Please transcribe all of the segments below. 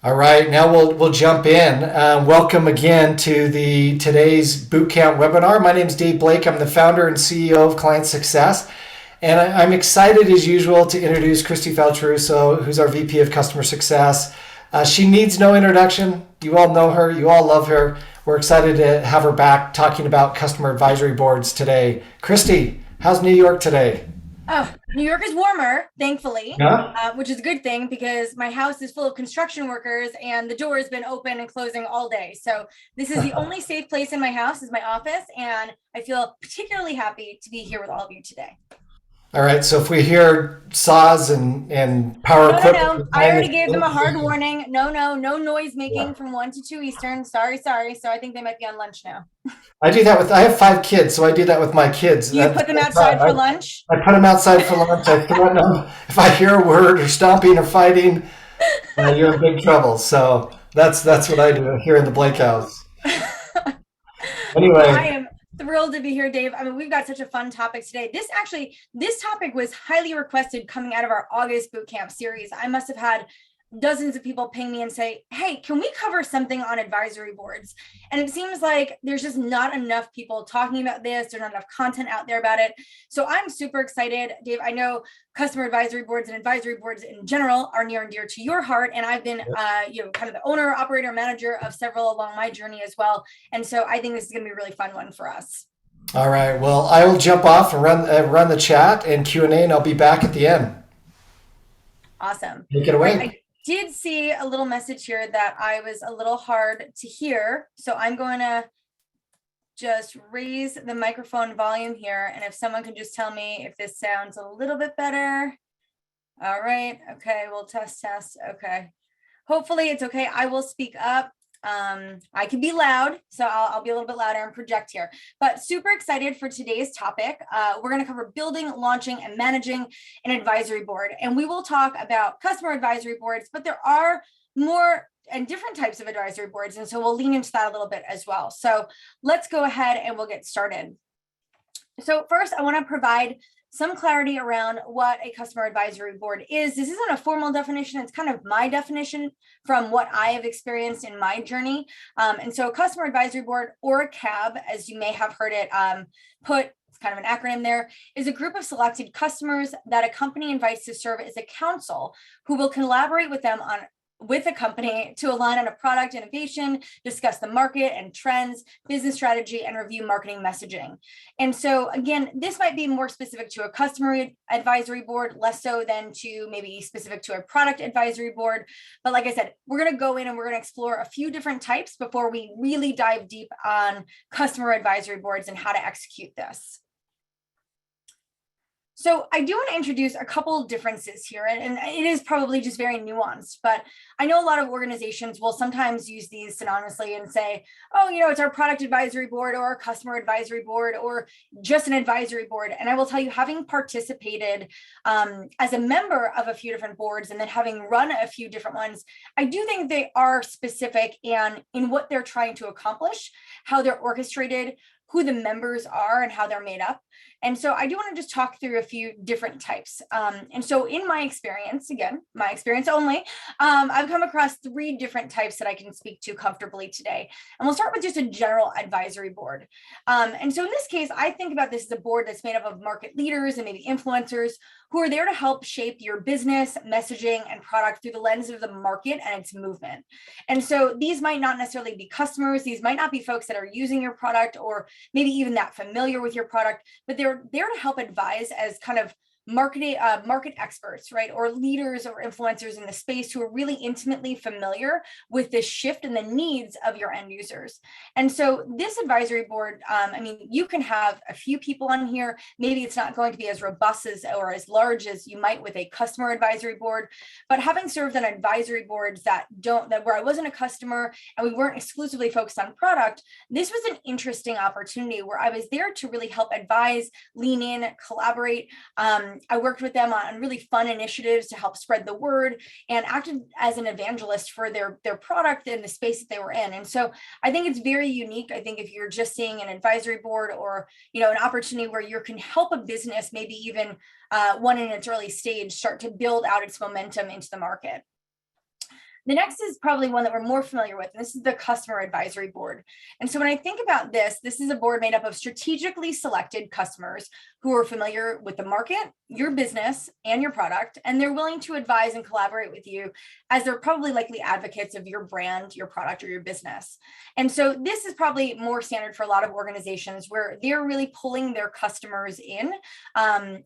All right, now we'll jump in. Welcome again to the today's Bootcamp webinar. My name is Dave Blake. I'm the founder and CEO of ClientSuccess, and I'm excited as usual to introduce Kristi Faltorusso, who's our VP of Customer Success. She needs no introduction. You all know her. You all love her. We're excited to have her back talking about customer advisory boards today. Kristi, how's New York today? Oh, New York is warmer, thankfully, Yeah. which is a good thing because my house is full of construction workers and the door has been open and closing all day. So this is the only safe place in my house is my office, and I feel particularly happy to be here with all of you today. All right, so if we hear saws and power No, no, equipment no. I behind already gave them a hard the warning. No, no, no noise yeah. making from 1 to 2 Eastern. Sorry, sorry. So I think they might be on lunch now. I have 5 kids, so I do that with my kids. You put them outside for lunch? I put them outside for lunch. I threaten them. If I hear a word or stomping or fighting, you're in big trouble. So that's what I do here in the Blake house. Well, I Anyway, am thrilled to be here, Dave. I mean, we've got such a fun topic today. This topic was highly requested coming out of our August bootcamp series. I must have had dozens of people ping me and say, hey, can we cover something on advisory boards? And it seems like there's just not enough people talking about this. There's not enough content out there about it. So I'm super excited. Dave, I know customer advisory boards and advisory boards in general are near and dear to your heart. And I've been, kind of the owner, operator, manager of several along my journey as well. And so I think this is going to be a really fun one for us. all right. Well, I will jump off and run the chat and Q&A, and I'll be back at the end. Awesome. Take it All right. away. I did see a little message here that I was a little hard to hear. So I'm going to just raise the microphone volume here. And if someone can just tell me if this sounds a little bit better. All right. Okay. We'll test. Okay. Hopefully it's okay. I will speak up. I can be loud, so I'll be a little bit louder and project here, but super excited for today's topic. We're going to cover building, launching, and managing an advisory board. And we will talk about customer advisory boards, but there are more and different types of advisory boards. And so we'll lean into that a little bit as well. So let's go ahead and we'll get started. So first, I want to provide some clarity around what a customer advisory board is. This isn't a formal definition. It's kind of my definition from what I have experienced in my journey. And so a customer advisory board, or a CAB, as you may have heard it put, it's kind of an acronym there, is a group of selected customers that a company invites to serve as a counsel who will collaborate with them with a company to align on a product innovation, discuss the market and trends, business strategy, and review marketing messaging. And so again, this might be more specific to a customer advisory board, less so than to maybe specific to a product advisory board. But like I said, we're going to go in and we're going to explore a few different types before we really dive deep on customer advisory boards and how to execute this. So I do want to introduce a couple of differences here, and it is probably just very nuanced, but I know a lot of organizations will sometimes use these synonymously and say, oh, it's our product advisory board or our customer advisory board or just an advisory board. And I will tell you, having participated as a member of a few different boards and then having run a few different ones, I do think they are specific and in what they're trying to accomplish, how they're orchestrated, who the members are and how they're made up. And so I do want to just talk through a few different types. And so in my experience, again, my experience only, I've come across 3 different types that I can speak to comfortably today. And we'll start with just a general advisory board. And so in this case, I think about this as a board that's made up of market leaders and maybe influencers who are there to help shape your business, messaging, and product through the lens of the market and its movement. And so these might not necessarily be customers. These might not be folks that are using your product or maybe even that familiar with your product, but they're there to help advise as kind of market experts, right? Or leaders or influencers in the space who are really intimately familiar with the shift and the needs of your end users. And so this advisory board, you can have a few people on here. Maybe it's not going to be as robust or as large as you might with a customer advisory board, but having served on advisory boards where I wasn't a customer and we weren't exclusively focused on product, this was an interesting opportunity where I was there to really help advise, lean in, collaborate. I worked with them on really fun initiatives to help spread the word and acted as an evangelist for their product and the space that they were in. And so I think it's very unique. I think if you're just seeing an advisory board or, an opportunity where you can help a business, maybe even one in its early stage, start to build out its momentum into the market. The next is probably one that we're more familiar with, and this is the customer advisory board. And so when I think about this, this is a board made up of strategically selected customers who are familiar with the market, your business, and your product, and they're willing to advise and collaborate with you as they're probably likely advocates of your brand, your product, or your business. And so this is probably more standard for a lot of organizations where they're really pulling their customers in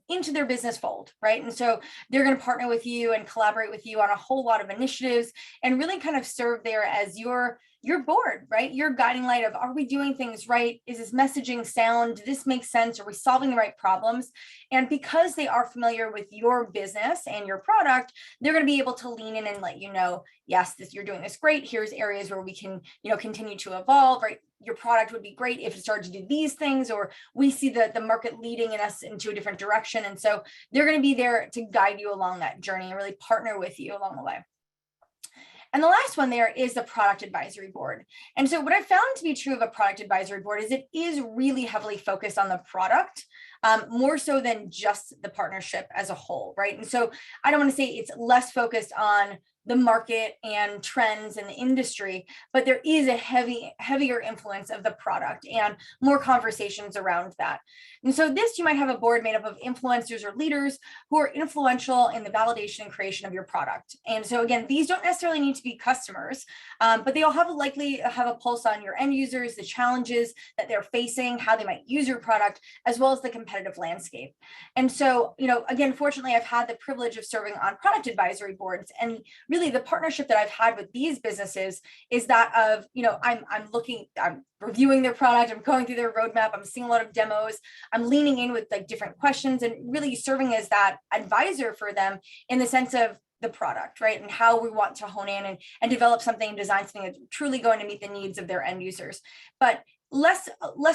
into their business fold, right? And so they're going to partner with you and collaborate with you on a whole lot of initiatives and really kind of serve there as your board, right? Your guiding light of, are we doing things right? Is this messaging sound? Does this make sense? Are we solving the right problems? And because they are familiar with your business and your product, they're going to be able to lean in and let you know, yes, you're doing this great. Here's areas where we can, continue to evolve, right? Your product would be great if it started to do these things, or we see the market leading in us into a different direction. And so they're going to be there to guide you along that journey and really partner with you along the way. And the last one there is the product advisory board. And so what I found to be true of a product advisory board is it is really heavily focused on the product, more so than just the partnership as a whole, right? And so I don't want to say it's less focused on the market and trends in the industry, but there is a heavier influence of the product and more conversations around that. And so this, you might have a board made up of influencers or leaders who are influential in the validation and creation of your product. And so again, these don't necessarily need to be customers, but they all likely have a pulse on your end users, the challenges that they're facing, how they might use your product, as well as the competitive landscape. And so, again, fortunately, I've had the privilege of serving on product advisory boards, and really the partnership that I've had with these businesses is that of, I'm reviewing their product, I'm going through their roadmap, I'm seeing a lot of demos, I'm leaning in with like different questions and really serving as that advisor for them in the sense of the product, right? And how we want to hone in and develop something and design something that's truly going to meet the needs of their end users. But less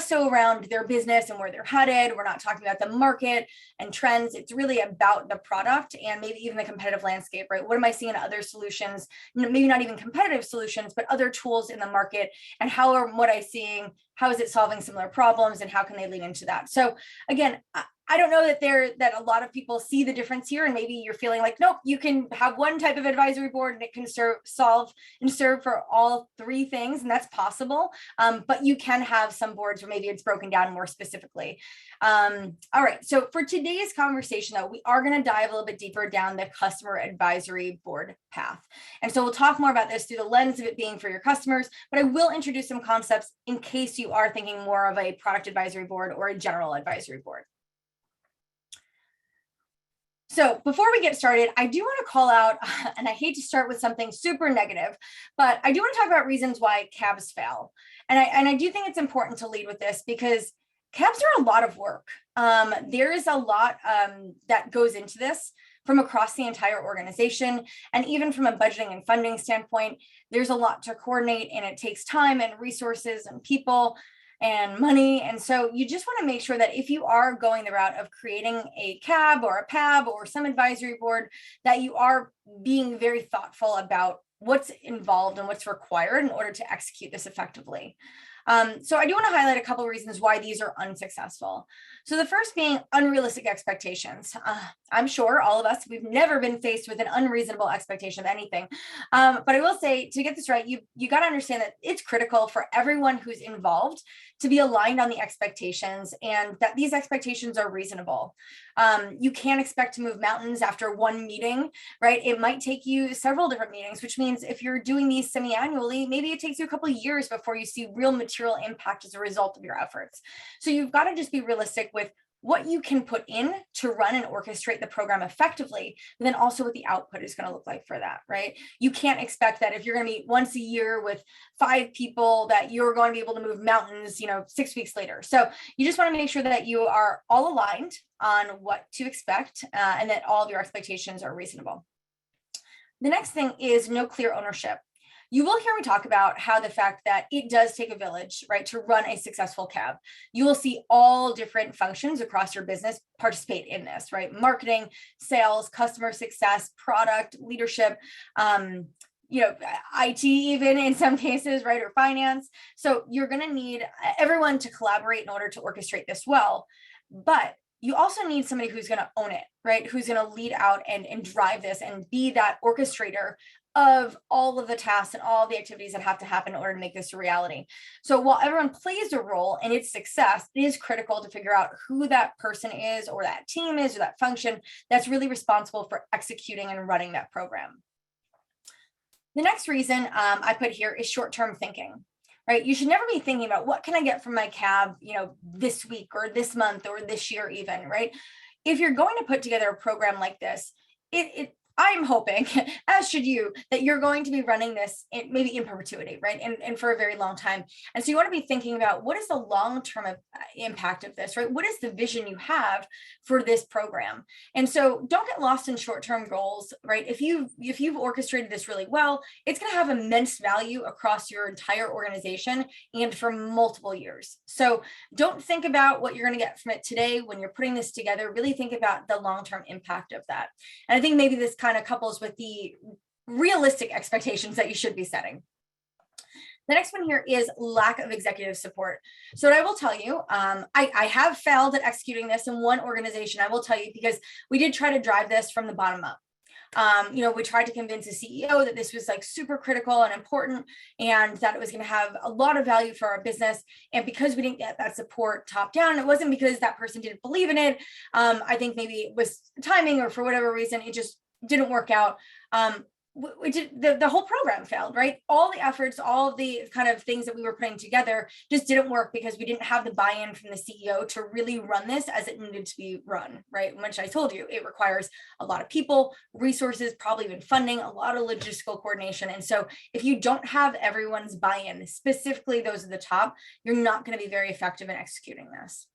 so around their business and where they're headed. We're not talking about the market and trends. It's really about the product and maybe even the competitive landscape, right? What am I seeing in other solutions? Maybe not even competitive solutions, but other tools in the market, and what I'm seeing, how is it solving similar problems, and how can they lean into that? So again, I don't know that a lot of people see the difference here, and maybe you're feeling like, nope, you can have one type of advisory board and it can solve and serve for all three things, and that's possible. But you can have some boards where maybe it's broken down more specifically. All right, so for today's conversation, though, we are going to dive a little bit deeper down the customer advisory board path. And so we'll talk more about this through the lens of it being for your customers, but I will introduce some concepts in case you are thinking more of a product advisory board or a general advisory board. So before we get started, I do want to call out, and I hate to start with something super negative, but I do want to talk about reasons why CABs fail. And I do think it's important to lead with this because CABs are a lot of work. There is a lot that goes into this from across the entire organization. And even from a budgeting and funding standpoint, there's a lot to coordinate, and it takes time and resources and people and money. And so you just want to make sure that if you are going the route of creating a CAB or a PAB or some advisory board, that you are being very thoughtful about what's involved and what's required in order to execute this effectively. So I do want to highlight a couple of reasons why these are unsuccessful. So the first being unrealistic expectations. I'm sure all of us, we've never been faced with an unreasonable expectation of anything. But I will say, to get this right, you got to understand that it's critical for everyone who's involved to be aligned on the expectations, and that these expectations are reasonable. You can't expect to move mountains after one meeting, right? It might take you several different meetings, which means if you're doing these semi-annually, maybe it takes you a couple of years before you see real material impact as a result of your efforts. So you've got to just be realistic with what you can put in to run and orchestrate the program effectively, but then also what the output is going to look like for that, right? You can't expect that if you're going to meet once a year with 5 people that you're going to be able to move mountains, 6 weeks later. So you just want to make sure that you are all aligned on what to expect, and that all of your expectations are reasonable. The next thing is no clear ownership. You will hear me talk about how the fact that it does take a village, right, to run a successful CAB. You will see all different functions across your business participate in this, right? Marketing, sales, customer success, product, leadership, IT even in some cases, right, or finance. So you're going to need everyone to collaborate in order to orchestrate this well. But you also need somebody who's going to own it, right? Who's going to lead out and drive this and be that orchestrator of all of the tasks and all the activities that have to happen in order to make this a reality. So while everyone plays a role in its success, it is critical to figure out who that person is or that team is or that function that's really responsible for executing and running that program. The next reason I put here is short-term thinking, right? You should never be thinking about what can I get from my cab, this week or this month or this year even, right? If you're going to put together a program like this, I'm hoping, as should you, that you're going to be running this maybe in perpetuity, right? And for a very long time. And so you want to be thinking about what is the long-term impact of this, right? What is the vision you have for this program? And so don't get lost in short-term goals, right? If you've orchestrated this really well, it's going to have immense value across your entire organization and for multiple years. So don't think about what you're going to get from it today when you're putting this together. Really think about the long-term impact of that. And I think maybe this kind of couples with the realistic expectations that you should be setting. The next one here is lack of executive support. So what I will tell you, I have failed at executing this in one organization, I will tell you, because we did try to drive this from the bottom up. We tried to convince the CEO that this was like super critical and important and that it was going to have a lot of value for our business. And because we didn't get that support top down, it wasn't because that person didn't believe in it. I think maybe it was timing or for whatever reason, it just didn't work out. The whole program failed, right? All the efforts, all of the kind of things that we were putting together just didn't work because we didn't have the buy-in from the CEO to really run this as it needed to be run, right? Which I told you, it requires a lot of people, resources, probably even funding, a lot of logistical coordination. And so if you don't have everyone's buy-in, specifically those at the top, you're not going to be very effective in executing this.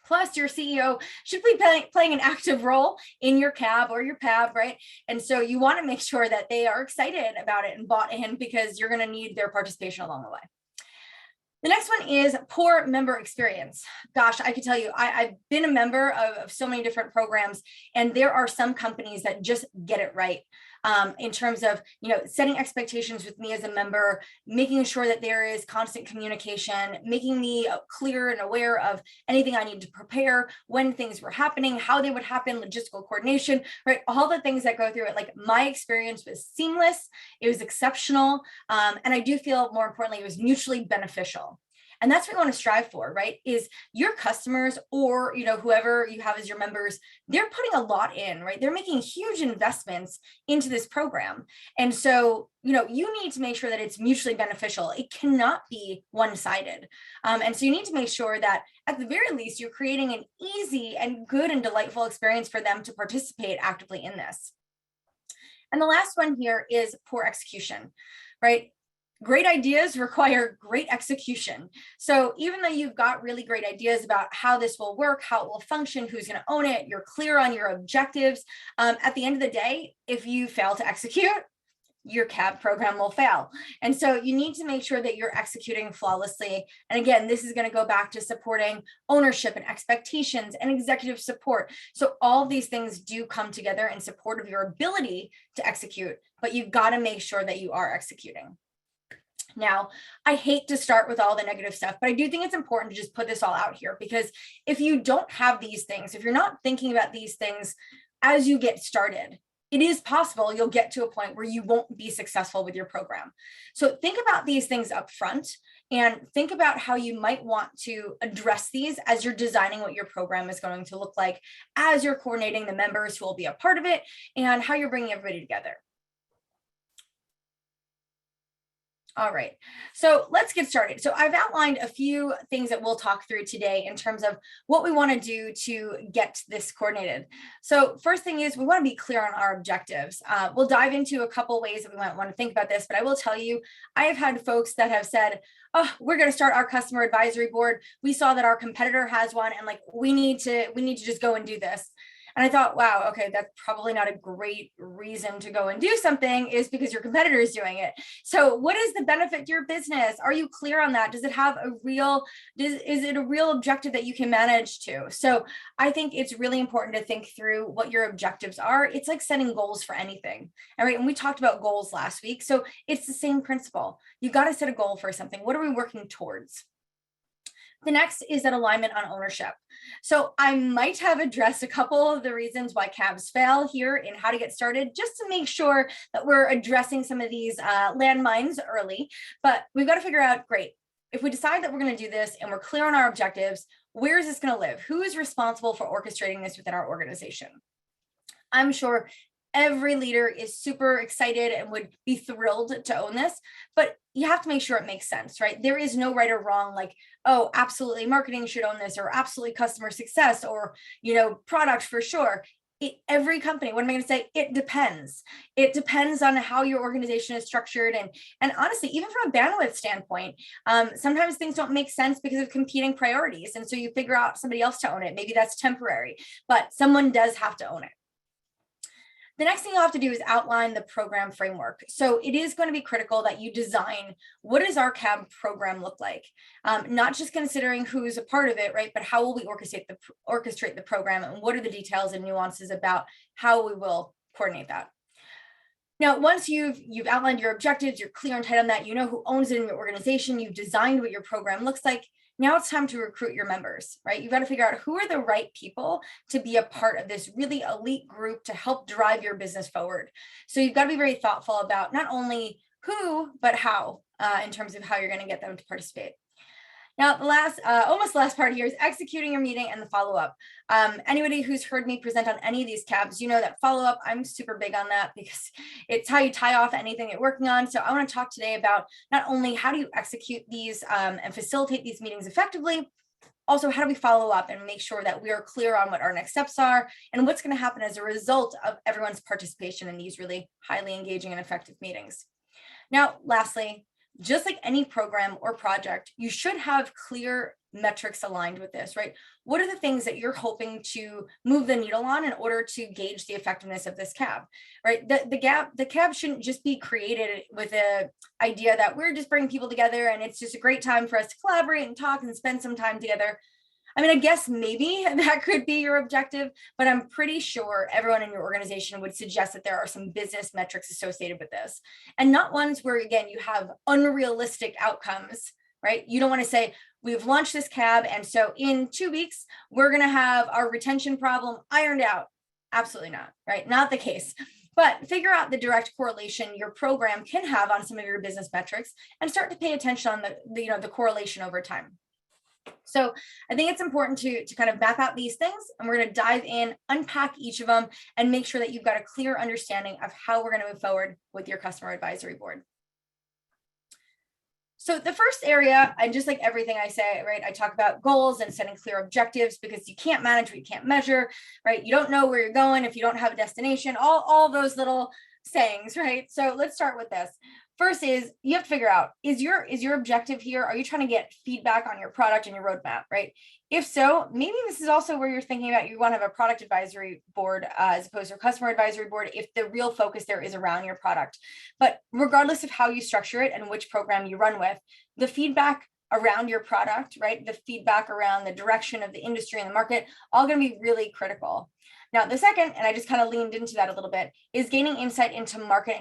Plus, your CEO should be playing an active role in your CAB or your PAB, right? And so you want to make sure that they are excited about it and bought in because you're going to need their participation along the way. The next one is poor member experience. Gosh, I could tell you, I've been a member of so many different programs, and there are some companies that just get it right. In terms of, setting expectations with me as a member, making sure that there is constant communication, making me clear and aware of anything I need to prepare, when things were happening, how they would happen, logistical coordination, right? All the things that go through it. Like, my experience was seamless, it was exceptional, and I do feel, more importantly, it was mutually beneficial. And that's what we want to strive for, right? Is your customers or, whoever you have as your members, they're putting a lot in, right? They're making huge investments into this program. And so, you need to make sure that it's mutually beneficial. It cannot be one-sided. And so you need to make sure that at the very least, you're creating an easy and good and delightful experience for them to participate actively in this. And the last one here is poor execution, right? Great ideas require great execution. So even though you've got really great ideas about how this will work, how it will function, who's going to own it, you're clear on your objectives, at the end of the day, if you fail to execute, your CAB program will fail. And so you need to make sure that you're executing flawlessly. And again, this is going to go back to supporting ownership and expectations and executive support. So all of these things do come together in support of your ability to execute, but you've got to make sure that you are executing. Now, I hate to start with all the negative stuff, but I do think it's important to just put this all out here, because if you don't have these things, if you're not thinking about these things as you get started, it is possible you'll get to a point where you won't be successful with your program. So think about these things up front and think about how you might want to address these as you're designing what your program is going to look like, as you're coordinating the members who will be a part of it, and how you're bringing everybody together. All right, so let's get started. So I've outlined a few things that we'll talk through today in terms of what we want to do to get this coordinated. So first thing is we want to be clear on our objectives. We'll dive into a couple ways that we might want to think about this, but I will tell you, I have had folks that have said, oh, we're going to start our customer advisory board. We saw that our competitor has one, and like we need to just go and do this. And I thought, wow, okay, that's probably not a great reason to go and do something, is because your competitor is doing it. So what is the benefit to your business? Are you clear on that? Does it have a real, is it a real objective that you can manage to? So I think it's really important to think through what your objectives are. It's like setting goals for anything. All right. And we talked about goals last week. So it's the same principle. You got to set a goal for something. What are we working towards? The next is that alignment on ownership. So I might have addressed a couple of the reasons why cabs fail here in how to get started, just to make sure that we're addressing some of these landmines early. But we've got to figure out, great, if we decide that we're going to do this and we're clear on our objectives, where is this going to live? Who is responsible for orchestrating this within our organization? I'm sure every leader is super excited and would be thrilled to own this, but you have to make sure it makes sense, right? There is no right or wrong, like, oh, absolutely marketing should own this, or absolutely customer success, or, product for sure. Every company, what am I going to say? It depends. It depends on how your organization is structured. And honestly, even from a bandwidth standpoint, sometimes things don't make sense because of competing priorities. And so you figure out somebody else to own it. Maybe that's temporary, but someone does have to own it. The next thing you'll have to do is outline the program framework. So it is going to be critical that you design, what does our CAB program look like? Not just considering who's a part of it, right? But how will we orchestrate the program, and what are the details and nuances about how we will coordinate that? Now, once you've outlined your objectives, you're clear and tight on that, you know who owns it in your organization, you've designed what your program looks like. Now it's time to recruit your members, right? You've got to figure out who are the right people to be a part of this really elite group to help drive your business forward. So you've got to be very thoughtful about not only who, but how, in terms of how you're going to get them to participate. Now, the almost last part here is executing your meeting and the follow-up. Anybody who's heard me present on any of these cabs, you know that follow-up, I'm super big on that because it's how you tie off anything you're working on. So I want to talk today about not only how do you execute these and facilitate these meetings effectively, also how do we follow up and make sure that we are clear on what our next steps are and what's going to happen as a result of everyone's participation in these really highly engaging and effective meetings. Now, lastly, just like any program or project, you should have clear metrics aligned with this, right? What are the things that you're hoping to move the needle on in order to gauge the effectiveness of this CAB, right? The CAB shouldn't just be created with an idea that we're just bringing people together and it's just a great time for us to collaborate and talk and spend some time together. I mean, I guess maybe that could be your objective, but I'm pretty sure everyone in your organization would suggest that there are some business metrics associated with this, and not ones where, again, you have unrealistic outcomes, right? You don't want to say, we've launched this CAB, and so in 2 weeks, we're going to have our retention problem ironed out. Absolutely not, right? Not the case. But figure out the direct correlation your program can have on some of your business metrics and start to pay attention on the correlation over time. So I think it's important to kind of map out these things, and we're going to dive in, unpack each of them, and make sure that you've got a clear understanding of how we're going to move forward with your customer advisory board. So the first area, and just like everything I say, right, I talk about goals and setting clear objectives because you can't manage what you can't measure, right? You don't know where you're going if you don't have a destination, all those little sayings, right? So let's start with this. First is you have to figure out, is your objective here, are you trying to get feedback on your product and your roadmap, right? If so, maybe this is also where you're thinking about you want to have a product advisory board as opposed to a customer advisory board if the real focus there is around your product. But regardless of how you structure it and which program you run with, the feedback around your product, right? The feedback around the direction of the industry and the market, all going to be really critical. Now, the second, and I just kind of leaned into that a little bit, is gaining insight into market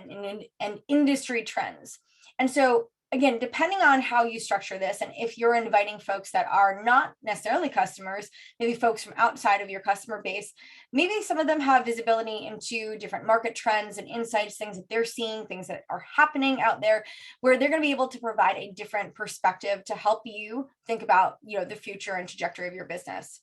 and industry trends. And so, again, depending on how you structure this, and if you're inviting folks that are not necessarily customers, maybe folks from outside of your customer base, maybe some of them have visibility into different market trends and insights, things that they're seeing, things that are happening out there, where they're going to be able to provide a different perspective to help you think about, the future and trajectory of your business.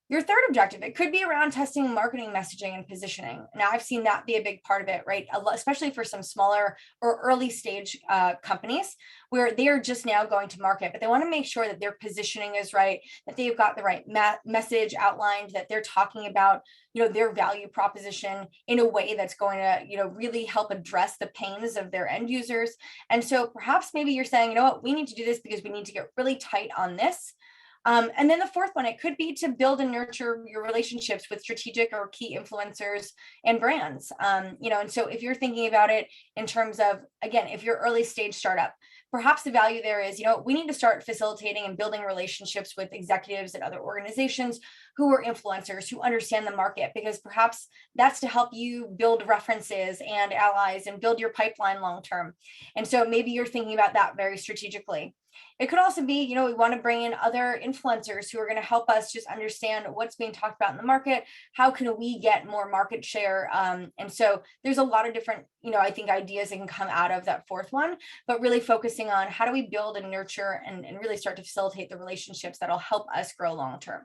Your third objective, it could be around testing marketing messaging and positioning. Now, I've seen that be a big part of it, right? Especially for some smaller or early stage companies where they are just now going to market, but they want to make sure that their positioning is right, that they've got the right message outlined, that they're talking about, their value proposition in a way that's going to, really help address the pains of their end users. And so perhaps maybe you're saying, we need to do this because we need to get really tight on this. And then the fourth one, it could be to build and nurture your relationships with strategic or key influencers and brands. And so if you're thinking about it in terms of, again, if you're early stage startup, perhaps the value there is, we need to start facilitating and building relationships with executives at other organizations who are influencers, who understand the market, because perhaps that's to help you build references and allies and build your pipeline long term. And so maybe you're thinking about that very strategically. It could also be, we want to bring in other influencers who are going to help us just understand what's being talked about in the market. How can we get more market share? And so there's a lot of different, I think ideas that can come out of that fourth one, but really focusing on how do we build and nurture and really start to facilitate the relationships that'll help us grow long term.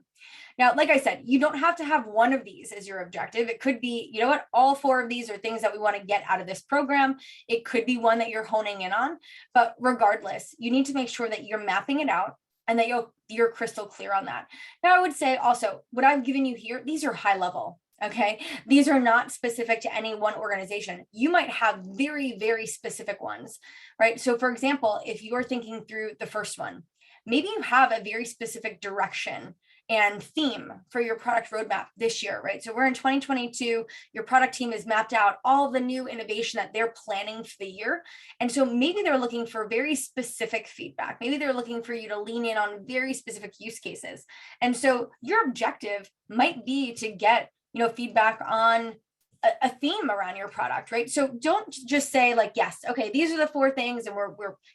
Now, like I said, you don't have to have one of these as your objective. It could be, all four of these are things that we want to get out of this program. It could be one that you're honing in on, but regardless, you need to make sure that you're mapping it out and that you're crystal clear on that. Now, I would say also, what I've given you here, these are high level. Okay. These are not specific to any one organization. You might have very, very specific ones, right? So for example, if you're thinking through the first one, maybe you have a very specific direction and theme for your product roadmap this year, right? So we're in 2022, your product team has mapped out all the new innovation that they're planning for the year. And so maybe they're looking for very specific feedback. Maybe they're looking for you to lean in on very specific use cases. And so your objective might be to get, feedback on a theme around your product, right? So don't just say like, yes, okay, these are the four things. And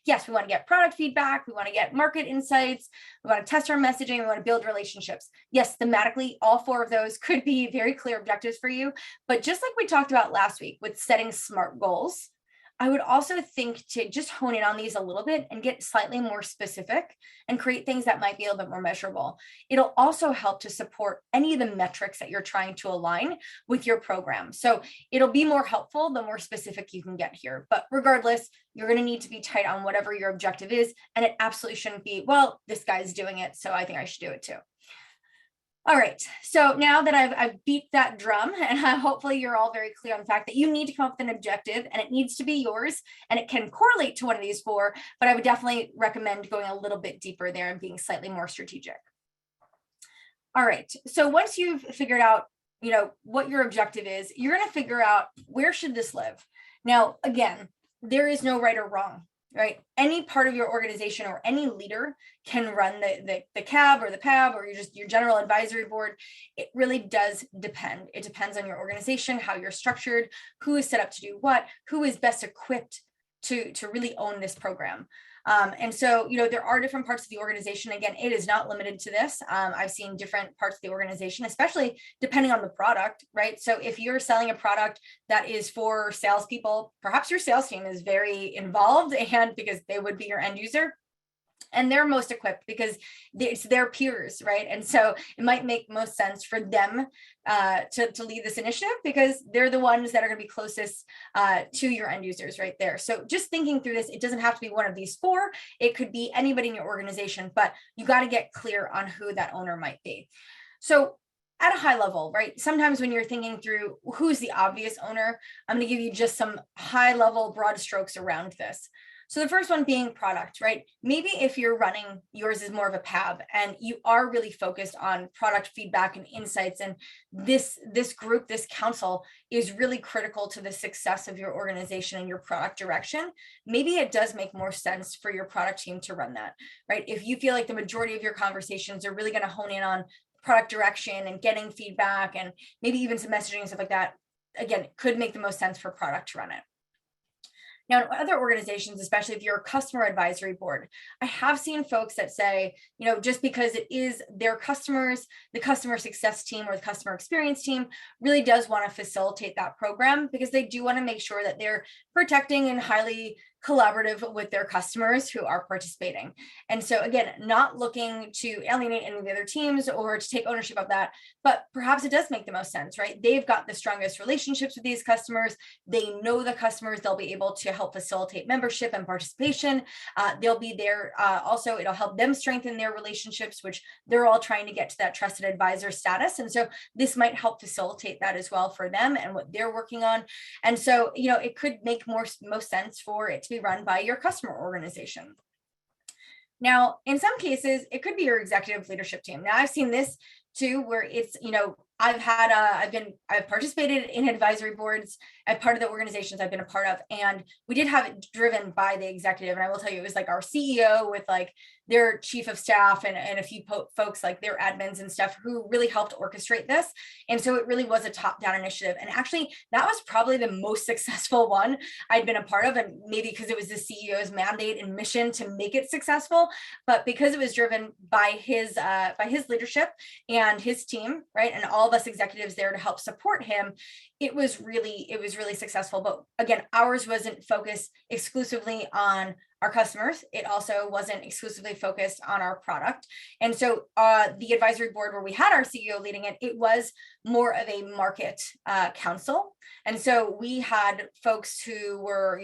yes, we want to get product feedback. We want to get market insights. We want to test our messaging. We want to build relationships. Yes, thematically, all four of those could be very clear objectives for you. But just like we talked about last week with setting SMART goals, I would also think to just hone in on these a little bit and get slightly more specific and create things that might be a little bit more measurable. It'll also help to support any of the metrics that you're trying to align with your program. So it'll be more helpful the more specific you can get here. But regardless, you're going to need to be tight on whatever your objective is. And it absolutely shouldn't be, well, this guy's doing it, so I think I should do it too. All right, so now that I've beat that drum, and hopefully you're all very clear on the fact that you need to come up with an objective and it needs to be yours and it can correlate to one of these four, but I would definitely recommend going a little bit deeper there and being slightly more strategic. All right, so once you've figured out, what your objective is, you're going to figure out where should this live. Now, again, there is no right or wrong. Right? Any part of your organization or any leader can run the CAB or the PAB or your general advisory board. It really does depend. It depends on your organization, how you're structured, who is set up to do what, who is best equipped to really own this program. And so, there are different parts of the organization. Again, it is not limited to this. I've seen different parts of the organization, especially depending on the product, right? So if you're selling a product that is for salespeople, perhaps your sales team is very involved and because they would be your end user. And they're most equipped because it's their peers, right? And so it might make most sense for them to lead this initiative because they're the ones that are going to be closest to your end users right there. So just thinking through this, it doesn't have to be one of these four. It could be anybody in your organization, but you got to get clear on who that owner might be. So at a high level, right? Sometimes when you're thinking through who's the obvious owner, I'm going to give you just some high level broad strokes around this. So the first one being product, right? Maybe if you're running yours is more of a PAB and you are really focused on product feedback and insights, and this group, this council is really critical to the success of your organization and your product direction, maybe it does make more sense for your product team to run that, right? If you feel like the majority of your conversations are really going to hone in on product direction and getting feedback and maybe even some messaging and stuff like that, again, it could make the most sense for product to run it. Now, in other organizations, especially if you're a customer advisory board, I have seen folks that say, just because it is their customers, the customer success team or the customer experience team really does want to facilitate that program because they do want to make sure that they're protecting and highly collaborative with their customers who are participating. And so again, not looking to alienate any of the other teams or to take ownership of that, but perhaps it does make the most sense, right? They've got the strongest relationships with these customers. They know the customers. They'll be able to help facilitate membership and participation. They'll be there. Also, it'll help them strengthen their relationships, which they're all trying to get to that trusted advisor status. And so this might help facilitate that as well for them and what they're working on. And so, it could make most sense for it to be run by your customer organization. Now, in some cases, it could be your executive leadership team. Now, I've seen this too, where it's, I've participated in advisory boards. I'm part of the organizations I've been a part of, and we did have it driven by the executive. And I will tell you, it was like our CEO with like their chief of staff and a few folks like their admins and stuff who really helped orchestrate this. And so it really was a top-down initiative. And actually, that was probably the most successful one I'd been a part of, and maybe because it was the CEO's mandate and mission to make it successful, but because it was driven by his leadership and his team, right, and all of us executives there to help support him, it was really successful. But again, ours wasn't focused exclusively on our customers. It also wasn't exclusively focused on our product. And so the advisory board where we had our CEO leading it, it was more of a market council. And so we had folks who were,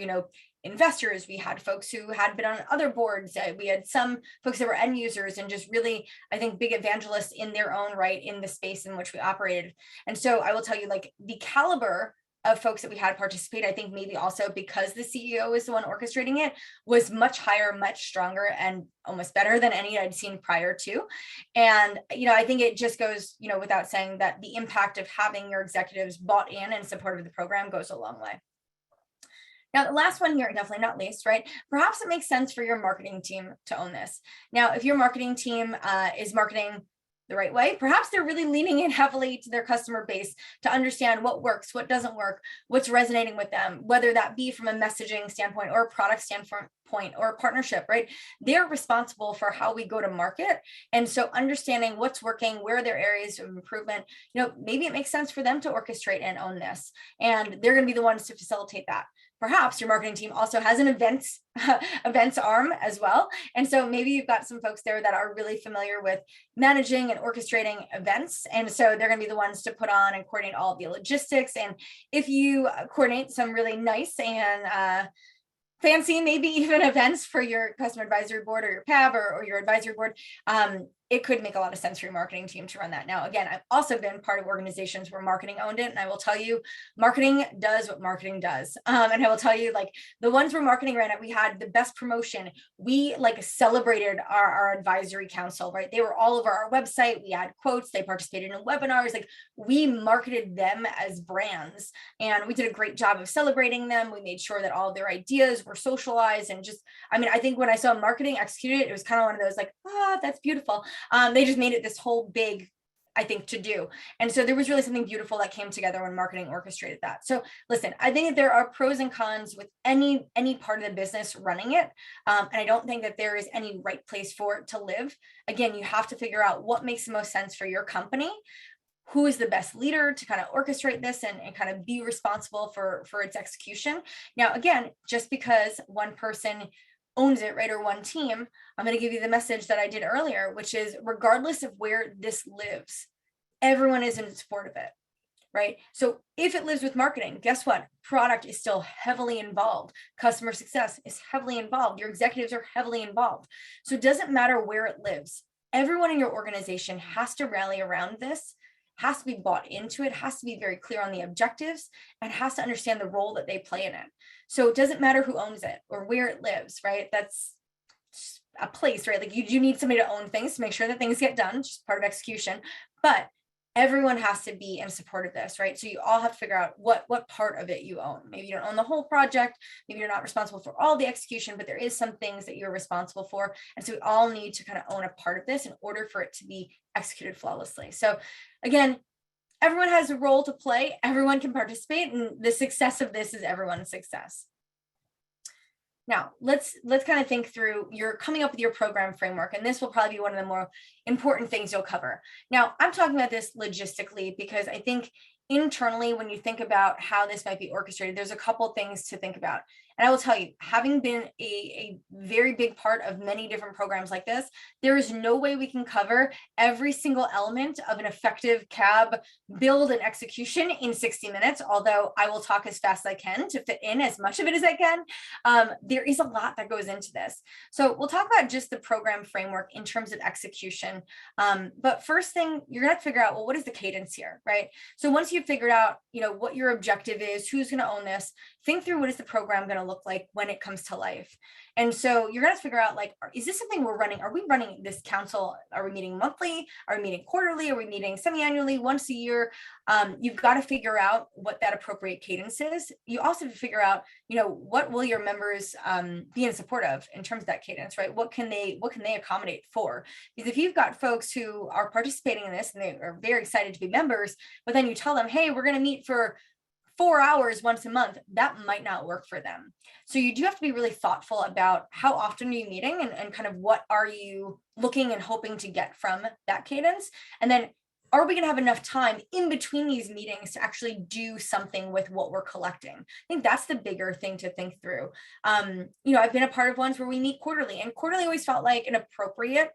investors, we had folks who had been on other boards, we had some folks that were end users and just really, I think, big evangelists in their own right in the space in which we operated. And so I will tell you, like, the caliber of folks that we had participate, I think maybe also because the CEO is the one orchestrating it, was much higher, much stronger, and almost better than any I'd seen prior to. And, I think it just goes, without saying that the impact of having your executives bought in and supportive of the program goes a long way. Now, the last one here, definitely not least, right? Perhaps it makes sense for your marketing team to own this. Now, if your marketing team is marketing the right way, perhaps they're really leaning in heavily to their customer base to understand what works, what doesn't work, what's resonating with them, whether that be from a messaging standpoint or a product standpoint or a partnership, right? They're responsible for how we go to market. And so understanding what's working, where are their areas of improvement, maybe it makes sense for them to orchestrate and own this. And they're going to be the ones to facilitate that. Perhaps your marketing team also has an events arm as well. And so maybe you've got some folks there that are really familiar with managing and orchestrating events. And so they're going to be the ones to put on and coordinate all of the logistics. And if you coordinate some really nice and fancy, maybe even events for your customer advisory board or your PAB or your advisory board, it could make a lot of sense for your marketing team to run that. Now, again, I've also been part of organizations where marketing owned it. And I will tell you, marketing does what marketing does. And I will tell you, like, the ones where marketing ran it, we had the best promotion. We celebrated our advisory council, right? They were all over our website. We had quotes. They participated in webinars. Like, we marketed them as brands, and we did a great job of celebrating them. We made sure that all of their ideas were socialized, and just, I think when I saw marketing executed it, it was kind of one of those like, that's beautiful. They just made it this whole big, I think, to do. And so there was really something beautiful that came together when marketing orchestrated that. So listen, I think that there are pros and cons with any part of the business running it. And I don't think that there is any right place for it to live. Again, you have to figure out what makes the most sense for your company, who is the best leader to kind of orchestrate this and kind of be responsible for its execution. Now, again, just because one person owns it, right, or one team, I'm going to give you the message that I did earlier, which is regardless of where this lives, everyone is in support of it, right? So if it lives with marketing, guess what? Product is still heavily involved. Customer success is heavily involved. Your executives are heavily involved. So it doesn't matter where it lives. Everyone in your organization has to rally around this, has to be bought into it, has to be very clear on the objectives, and has to understand the role that they play in it. So it doesn't matter who owns it or where it lives, right? That's a place, right? Like you need somebody to own things to make sure that things get done, just part of execution. But everyone has to be in support of this, right? So you all have to figure out what part of it you own. Maybe you don't own the whole project. Maybe you're not responsible for all the execution, but there is some things that you're responsible for. And so we all need to kind of own a part of this in order for it to be executed flawlessly. So again, everyone has a role to play. Everyone can participate, and the success of this is everyone's success. Now, let's kind of think through, you're coming up with your program framework, and this will probably be one of the more important things you'll cover. Now, I'm talking about this logistically because I think internally, when you think about how this might be orchestrated, there's a couple things to think about. And I will tell you, having been a very big part of many different programs like this, there is no way we can cover every single element of an effective CAB build and execution in 60 minutes, although I will talk as fast as I can to fit in as much of it as I can. There is a lot that goes into this. So we'll talk about just the program framework in terms of execution. But first thing, you're gonna have to figure out, well, what is the cadence here, right? So once you've figured out, what your objective is, who's gonna own this, think through what is the program going to look like when it comes to life. And so you're going to figure out, like, is this something we're running? Are we running this council? Are we meeting monthly? Are we meeting quarterly? Are we meeting semi-annually, once a year? You've got to figure out what that appropriate cadence is. You also have to figure out, what will your members be in support of in terms of that cadence, right? What can they accommodate for? Because if you've got folks who are participating in this and they are very excited to be members, but then you tell them, hey, we're going to meet for 4 hours once a month, that might not work for them. So you do have to be really thoughtful about how often are you meeting, and kind of what are you looking and hoping to get from that cadence. And then, are we going to have enough time in between these meetings to actually do something with what we're collecting? I think that's the bigger thing to think through. I've been a part of ones where we meet quarterly, and quarterly always felt like an appropriate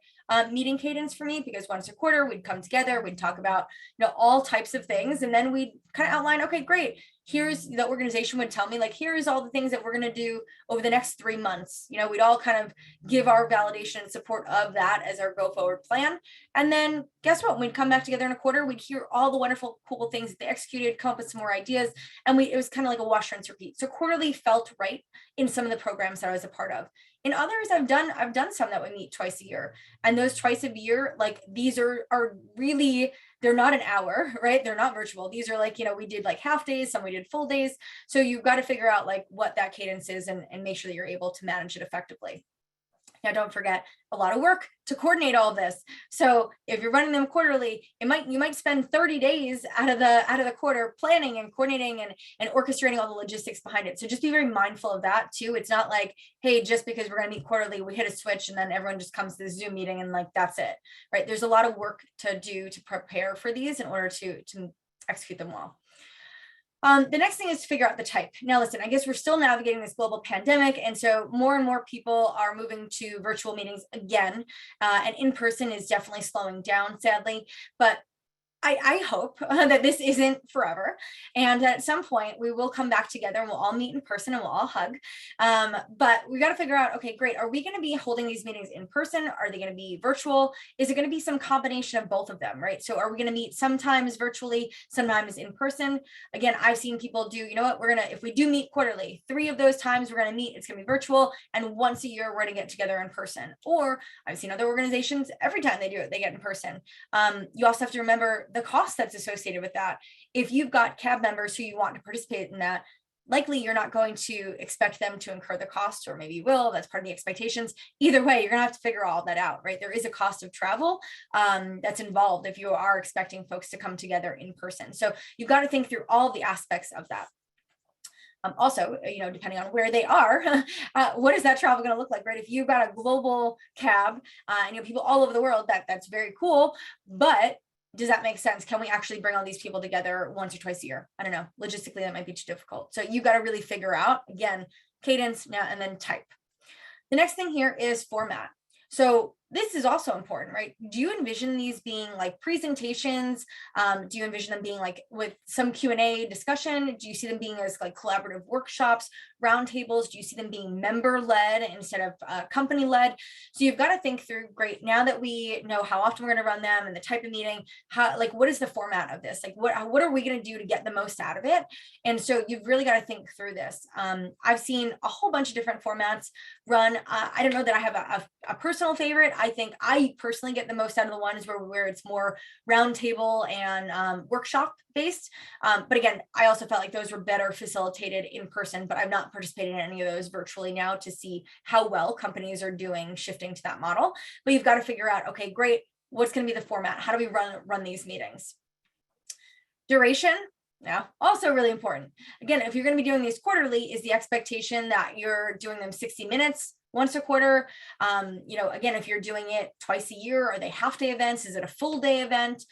meeting cadence for me, because once a quarter we'd come together, we'd talk about all types of things, and then we'd kind of outline, okay, great, here's, the organization would tell me, like, here's all the things that we're going to do over the next 3 months. We'd all kind of give our validation and support of that as our go forward plan. And then guess what? We'd come back together in a quarter, we'd hear all the wonderful, cool things that they executed, come up with some more ideas. And it was kind of like a wash, rinse, repeat. So quarterly felt right in some of the programs that I was a part of. In others, I've done some that we meet twice a year, and those twice a year, like, these are really, they're not an hour, right? They're not virtual. These are like, we did like half days, some we did full days. So you've got to figure out like what that cadence is, and make sure that you're able to manage it effectively. Now, don't forget, a lot of work to coordinate all of this. So if you're running them quarterly, you might spend 30 days out of the quarter planning and coordinating and orchestrating all the logistics behind it. So just be very mindful of that too. It's not like, hey, just because we're going to meet quarterly, we hit a switch and then everyone just comes to the Zoom meeting and like, that's it, right? There's a lot of work to do to prepare for these in order to execute them well. The next thing is to figure out the type. Now, listen, I guess we're still navigating this global pandemic, and so more and more people are moving to virtual meetings again, and in-person is definitely slowing down, sadly, but I hope that this isn't forever, and at some point we will come back together and we'll all meet in person and we'll all hug. But we got to figure out, okay, great. Are we going to be holding these meetings in person? Are they going to be virtual? Is it going to be some combination of both of them, right? So are we going to meet sometimes virtually, sometimes in person? Again, I've seen people do, if we do meet quarterly, 3 of those times we're going to meet, it's going to be virtual, and once a year we're going to get together in person. Or I've seen other organizations, every time they do it, they get in person. You also have to remember the cost that's associated with that. If you've got CAB members who you want to participate in that, likely you're not going to expect them to incur the cost, or maybe you will. That's part of the expectations. Either way, you're gonna have to figure all that out, right? There is a cost of travel that's involved if you are expecting folks to come together in person. So you've got to think through all the aspects of that. Also, depending on where they are, what is that travel going to look like, right? If you've got a global CAB, and people all over the world, that's very cool, but does that make sense? Can we actually bring all these people together once or twice a year? I don't know. Logistically, that might be too difficult. So you got to really figure out, again, cadence now, and then type. The next thing here is format. So this is also important, right? Do you envision these being like presentations? Do you envision them being like with some Q&A discussion? Do you see them being as like collaborative workshops, roundtables? Do you see them being member-led instead of company-led? So you've got to think through, great, now that we know how often we're going to run them and the type of meeting, what is the format of this? Like, what are we going to do to get the most out of it? And so you've really got to think through this. I've seen a whole bunch of different formats run. I don't know that I have a personal favorite. I think I personally get the most out of the ones where it's more roundtable and workshop based. But again, I also felt like those were better facilitated in person, but I've not participated in any of those virtually now to see how well companies are doing shifting to that model. But you've got to figure out, okay, great, what's going to be the format? How do we run these meetings? Duration. Yeah, also really important. Again, if you're going to be doing these quarterly, is the expectation that you're doing them 60 minutes once a quarter? Again, if you're doing it twice a year, are they half-day events? Is it a full-day event?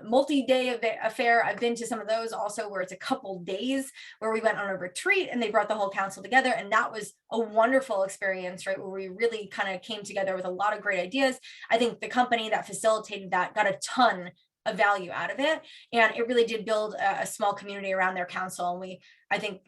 Multi-day affair? I've been to some of those also where it's a couple days where we went on a retreat and they brought the whole council together, and that was a wonderful experience, right? Where we really kind of came together with a lot of great ideas. I think the company that facilitated that got a ton of value out of it, and it really did build a small community around their council. And I think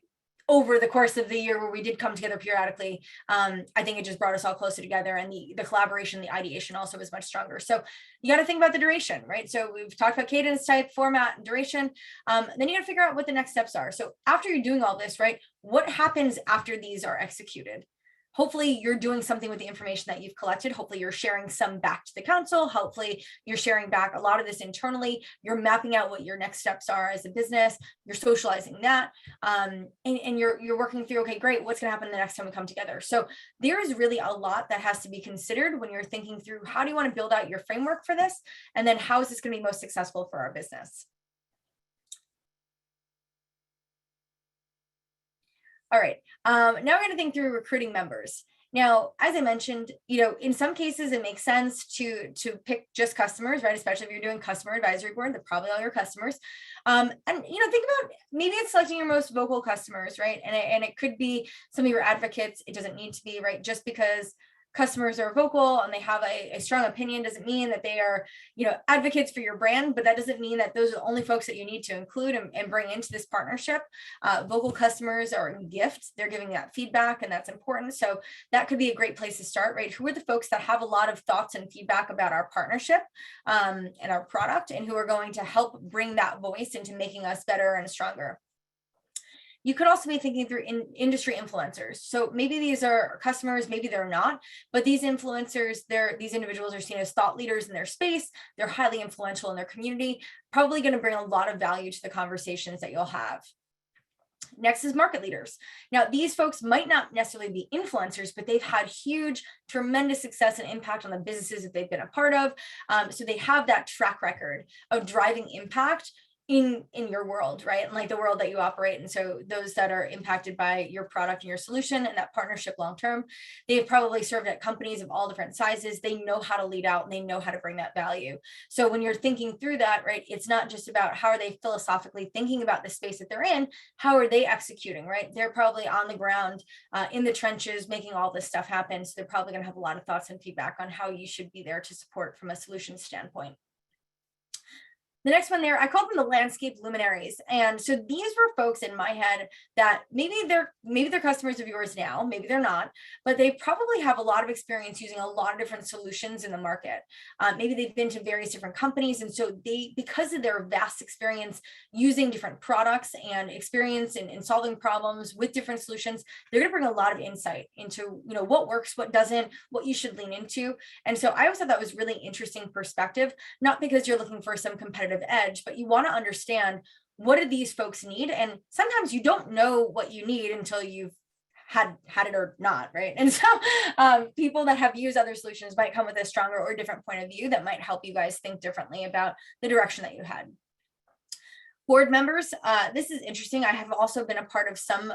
over the course of the year where we did come together periodically, I think it just brought us all closer together, and the collaboration, the ideation also was much stronger. So you got to think about the duration, right? So we've talked about cadence, type, format, and duration. Then you got to figure out what the next steps are. So after you're doing all this, right, what happens after these are executed? Hopefully you're doing something with the information that you've collected. Hopefully you're sharing some back to the council. Hopefully you're sharing back a lot of this internally. You're mapping out what your next steps are as a business. You're socializing that, and you're working through, okay, great, what's going to happen the next time we come together? So there is really a lot that has to be considered when you're thinking through, how do you want to build out your framework for this? And then how is this going to be most successful for our business? All right, now we're going to think through recruiting members. Now, as I mentioned, in some cases it makes sense to pick just customers, right? Especially if you're doing customer advisory board, they're probably all your customers. And think about, maybe it's selecting your most vocal customers, right? And it could be some of your advocates. It doesn't need to be, right? Just because customers are vocal and they have a strong opinion doesn't mean that they are, advocates for your brand, but that doesn't mean that those are the only folks that you need to include and bring into this partnership. Vocal customers are a gift. They're giving that feedback, and that's important. So that could be a great place to start, right? Who are the folks that have a lot of thoughts and feedback about our partnership and our product, and who are going to help bring that voice into making us better and stronger? You could also be thinking through industry influencers. So maybe these are customers, maybe they're not, but these influencers, these individuals are seen as thought leaders in their space. They're highly influential in their community, probably going to bring a lot of value to the conversations that you'll have. Next is market leaders. Now, these folks might not necessarily be influencers, but they've had huge, tremendous success and impact on the businesses that they've been a part of. So they have that track record of driving impact in your world, right? And like the world that you operate. And so those that are impacted by your product and your solution and that partnership long-term, they've probably served at companies of all different sizes. They know how to lead out and they know how to bring that value. So when you're thinking through that, right, it's not just about how are they philosophically thinking about the space that they're in, how are they executing, right? They're probably on the ground, in the trenches, making all this stuff happen. So they're probably going to have a lot of thoughts and feedback on how you should be there to support from a solution standpoint. The next one there, I call them the landscape luminaries. And so these were folks in my head that maybe they're customers of yours now, maybe they're not, but they probably have a lot of experience using a lot of different solutions in the market. Maybe they've been to various different companies. And so because of their vast experience using different products and experience in solving problems with different solutions, they're going to bring a lot of insight into, what works, what doesn't, what you should lean into. And so I always thought that was really interesting perspective, not because you're looking for some competitive edge, but you want to understand, what do these folks need? And sometimes you don't know what you need until you've had it or not, right? And so people that have used other solutions might come with a stronger or different point of view that might help you guys think differently about the direction that you had. Board members, this is interesting. I have also been a part of some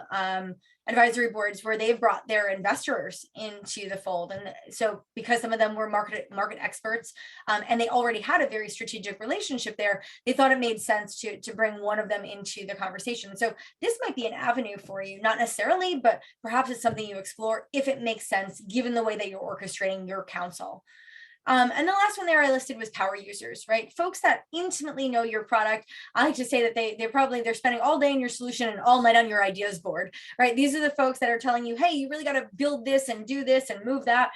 advisory boards where they've brought their investors into the fold. And so because some of them were market experts and they already had a very strategic relationship there, they thought it made sense to bring one of them into the conversation. So this might be an avenue for you, not necessarily, but perhaps it's something you explore if it makes sense, given the way that you're orchestrating your council. And the last one there I listed was power users, right? Folks that intimately know your product. I like to say that they're spending all day in your solution and all night on your ideas board, right? These are the folks that are telling you, hey, you really got to build this and do this and move that.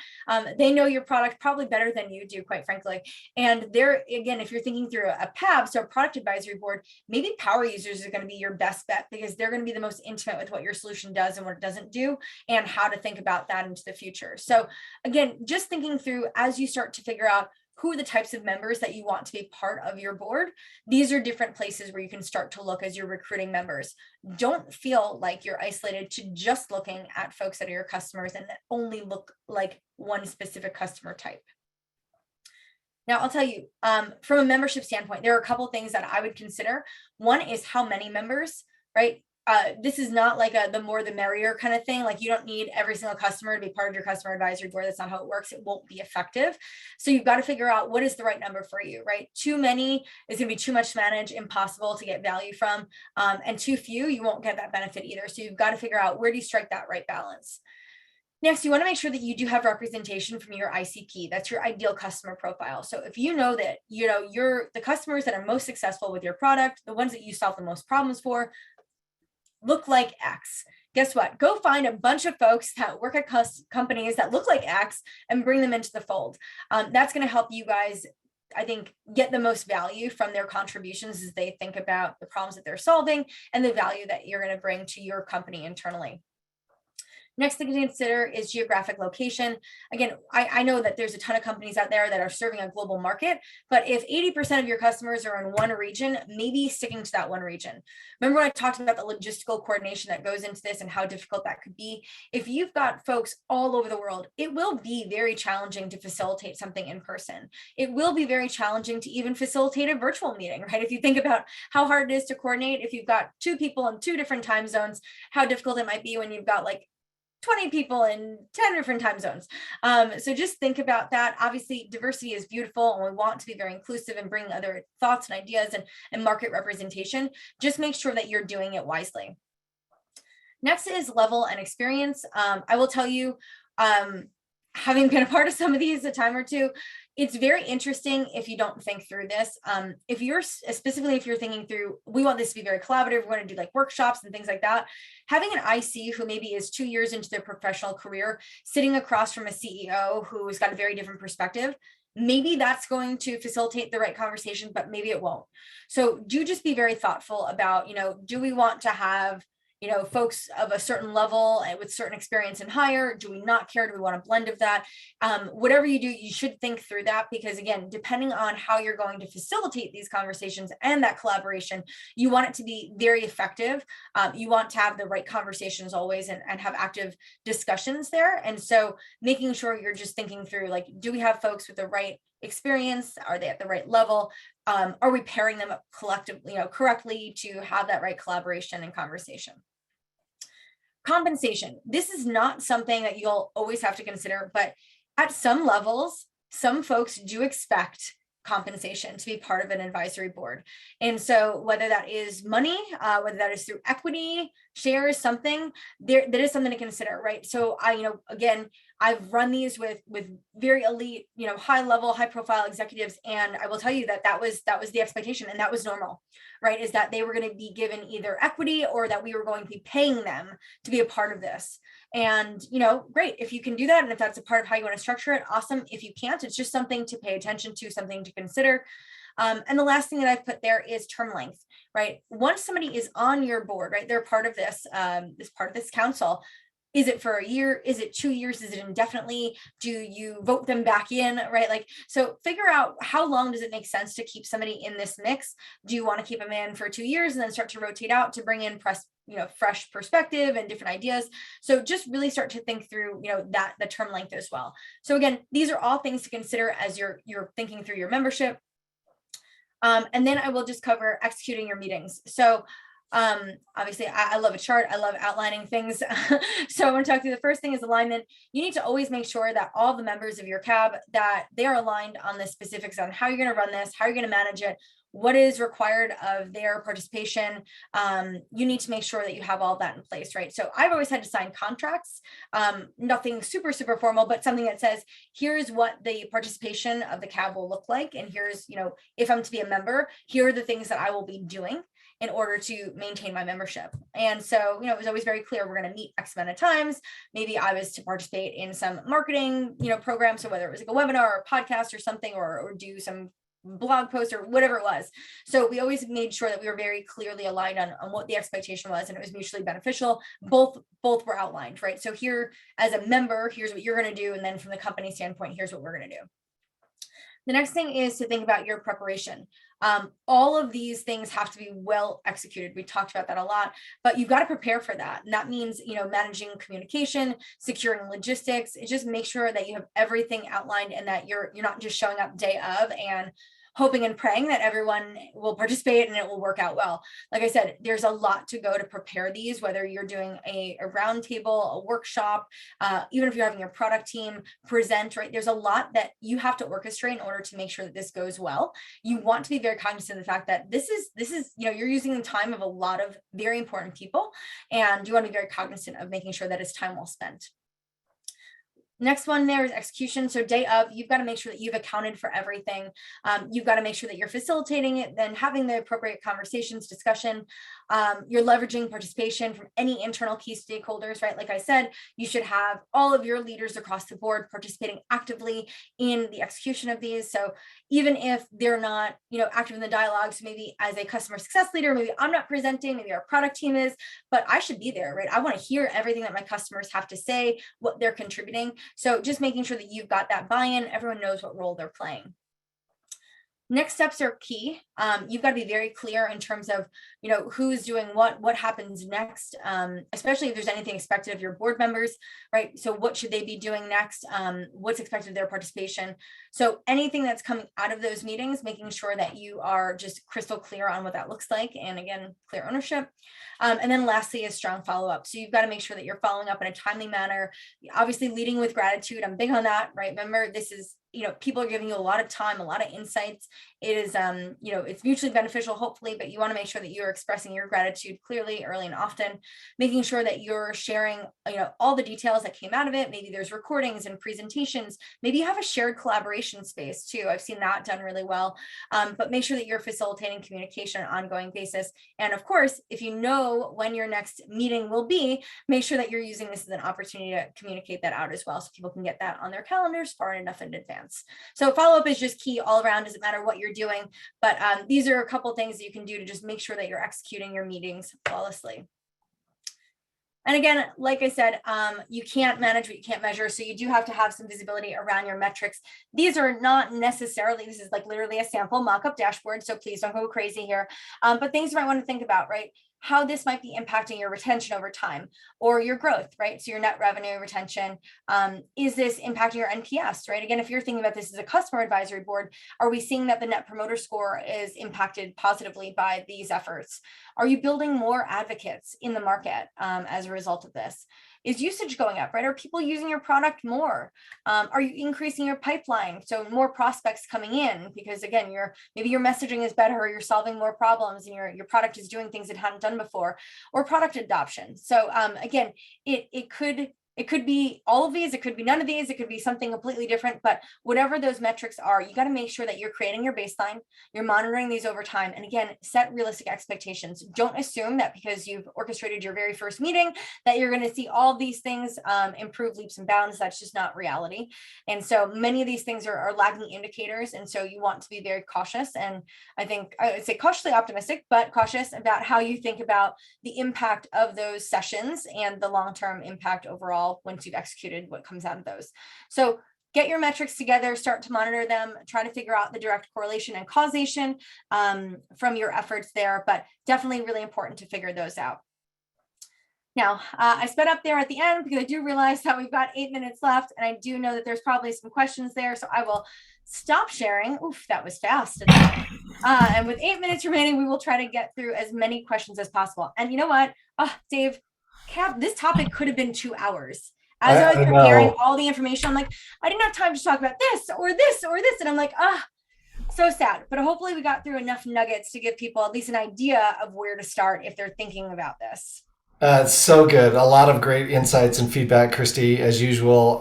They know your product probably better than you do, quite frankly. And they're, again, if you're thinking through a PAB, so a product advisory board, maybe power users are going to be your best bet, because they're going to be the most intimate with what your solution does and what it doesn't do, and how to think about that into the future. So again, just thinking through as you start to figure out who are the types of members that you want to be part of your board. These are different places where you can start to look as you're recruiting members. Don't feel like you're isolated to just looking at folks that are your customers and that only look like one specific customer type. Now, I'll tell you, from a membership standpoint, there are a couple of things that I would consider. One is how many members, right? This is not like the more the merrier kind of thing. Like, you don't need every single customer to be part of your customer advisory board. That's not how it works. It won't be effective. So you've got to figure out what is the right number for you, right? Too many is going to be too much to manage, impossible to get value from, and too few, you won't get that benefit either. So you've got to figure out, where do you strike that right balance? Next, you want to make sure that you do have representation from your ICP. That's your ideal customer profile. So if you know that, you're the customers that are most successful with your product, the ones that you solve the most problems for, look like X. guess what? Go find a bunch of folks that work at companies that look like X and bring them into the fold. That's going to help you guys, I think, get the most value from their contributions as they think about the problems that they're solving and the value that you're going to bring to your company internally. Next thing to consider is geographic location. Again, I know that there's a ton of companies out there that are serving a global market, but if 80% of your customers are in one region, maybe sticking to that one region. Remember when I talked about the logistical coordination that goes into this and how difficult that could be? If you've got folks all over the world, it will be very challenging to facilitate something in person. It will be very challenging to even facilitate a virtual meeting, right? If you think about how hard it is to coordinate, if you've got 2 people in 2 different time zones, how difficult it might be when you've got like 20 people in 10 different time zones. So just think about that. Obviously, diversity is beautiful and we want to be very inclusive and bring other thoughts and ideas and market representation. Just make sure that you're doing it wisely. Next is level and experience. I will tell you, having been a part of some of these a time or two, it's very interesting if you don't think through this. If you're thinking through, we want this to be very collaborative, we want to do like workshops and things like that. Having an IC who maybe is 2 years into their professional career, sitting across from a CEO who's got a very different perspective, maybe that's going to facilitate the right conversation, but maybe it won't. So do just be very thoughtful about, do we want to have folks of a certain level and with certain experience and higher? Do we not care? Do we want a blend of that? Whatever you do, you should think through that, because again, depending on how you're going to facilitate these conversations and that collaboration, you want it to be very effective. You want to have the right conversations always and have active discussions there. And so making sure you're just thinking through, like, do we have folks with the right experience? Are they at the right level? Are we pairing them up collectively, correctly to have that right collaboration and conversation? Compensation. This is not something that you'll always have to consider, but at some levels, some folks do expect compensation to be part of an advisory board. And so whether that is money, whether that is through equity, shares, something, that is something to consider, right? So again, I've run these with very elite, high level, high profile executives. And I will tell you that was the expectation, and that was normal, right? Is that they were going to be given either equity or that we were going to be paying them to be a part of this. And, great. If you can do that, and if that's a part of how you want to structure it, awesome. If you can't, it's just something to pay attention to, something to consider. And the last thing that I've put there is term length, right? Once somebody is on your board, right, they're part of this, part of this council. Is it for a year? Is it 2 years? Is it indefinitely? Do you vote them back in, right? So figure out how long does it make sense to keep somebody in this mix? Do you want to keep them in for 2 years and then start to rotate out to bring in fresh perspective and different ideas? So just really start to think through, the term length as well. So again, these are all things to consider as you're thinking through your membership. And then I will just cover executing your meetings. So obviously I love a chart. I love outlining things. So I want to talk through the first thing is alignment. You need to always make sure that all the members of your CAB, that they are aligned on the specifics on how you're going to run this, how you're going to manage it, what is required of their participation. You need to make sure that you have all that in place, right? So I've always had to sign contracts, nothing super formal, but something that says, here's what the participation of the CAB will look like. And here's, if I'm to be a member, here are the things that I will be doing in order to maintain my membership. And so, it was always very clear, we're going to meet X amount of times. Maybe I was to participate in some marketing, program. So whether it was like a webinar or a podcast or something, or do some blog post or whatever it was. So we always made sure that we were very clearly aligned on what the expectation was, and it was mutually beneficial. Both were outlined, right? So here as a member, here's what you're going to do. And then from the company standpoint, here's what we're going to do. The next thing is to think about your preparation. All of these things have to be well executed. We talked about that a lot, but you've got to prepare for that. And that means, managing communication, securing logistics. Just make sure that you have everything outlined and that you're not just showing up day of and hoping and praying that everyone will participate and it will work out well. Like I said, there's a lot to go to prepare these, whether you're doing a roundtable, a workshop, even if you're having your product team present, right? There's a lot that you have to orchestrate in order to make sure that this goes well. You want to be very cognizant of the fact that this is, you're using the time of a lot of very important people, and you want to be very cognizant of making sure that it's time well spent. Next one there is execution. So day of, you've got to make sure that you've accounted for everything. You've got to make sure that you're facilitating it, then having the appropriate conversations, discussion. You're leveraging participation from any internal key stakeholders, right? Like I said, you should have all of your leaders across the board participating actively in the execution of these. So even if they're not, active in the dialogue, so maybe as a customer success leader, maybe I'm not presenting, maybe our product team is, but I should be there, right? I want to hear everything that my customers have to say, what they're contributing. So just making sure that you've got that buy-in, everyone knows what role they're playing. Next steps are key. You've got to be very clear in terms of, who's doing what happens next, especially if there's anything expected of your board members, right? So what should they be doing next? What's expected of their participation? So anything that's coming out of those meetings, making sure that you are just crystal clear on what that looks like. And again, clear ownership. And then lastly is strong follow-up. So you've got to make sure that you're following up in a timely manner, obviously leading with gratitude. I'm big on that, right? Remember, this is, people are giving you a lot of time, a lot of insights. It is, it's mutually beneficial, hopefully, but you want to make sure that you're expressing your gratitude clearly, early and often, making sure that you're sharing, all the details that came out of it. Maybe there's recordings and presentations. Maybe you have a shared collaboration space too. I've seen that done really well, but make sure that you're facilitating communication on an ongoing basis. And of course, if you know when your next meeting will be, make sure that you're using this as an opportunity to communicate that out as well, so people can get that on their calendars far enough in advance. So follow-up is just key all around, doesn't matter what you're doing, but these are a couple things that you can do to just make sure that you're executing your meetings flawlessly. And again, like I said, you can't manage what you can't measure. So you do have to have some visibility around your metrics. These are not necessarily, this is like literally a sample mock-up dashboard. So please don't go crazy here. But things you might want to think about, right? How this might be impacting your retention over time or your growth, right? So your net revenue retention, is this impacting your NPS, right? Again, if you're thinking about this as a customer advisory board, are we seeing that the net promoter score is impacted positively by these efforts? Are you building more advocates in the market as a result of this? Is usage going up, right? Are people using your product more? Are you increasing your pipeline? So more prospects coming in because again, maybe your messaging is better or you're solving more problems and your product is doing things it hadn't done before, or product adoption. So again, it could be all of these, it could be none of these, it could be something completely different, but whatever those metrics are, you got to make sure that you're creating your baseline, you're monitoring these over time. And again, set realistic expectations. Don't assume that because you've orchestrated your very first meeting that you're going to see all these things improve leaps and bounds. That's just not reality. And so many of these things are lagging indicators. And so you want to be very cautious. And I think I would say cautiously optimistic, but cautious about how you think about the impact of those sessions and the long-term impact overall once you've executed what comes out of those. So get your metrics together, start to monitor them, try to figure out the direct correlation and causation from your efforts there, but definitely really important to figure those out. Now, I sped up there at the end because I do realize that we've got 8 minutes left, and I do know that there's probably some questions there, so I will stop sharing. Oof, that was fast. And with 8 minutes remaining, we will try to get through as many questions as possible. And you know what, Dave, this topic could have been 2 hours. As I was preparing all the information, I'm like, I didn't have time to talk about this or this or this. And I'm like, so sad. But hopefully we got through enough nuggets to give people at least an idea of where to start if they're thinking about this. So good. A lot of great insights and feedback, Kristi, as usual.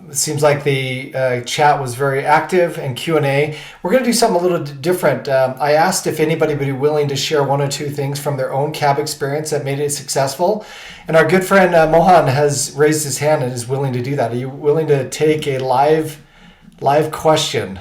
It seems like the chat was very active and Q&A. We're going to do something a little different. I asked if anybody would be willing to share 1 or 2 things from their own cab experience that made it successful. And our good friend Mohan has raised his hand and is willing to do that. Are you willing to take a live question?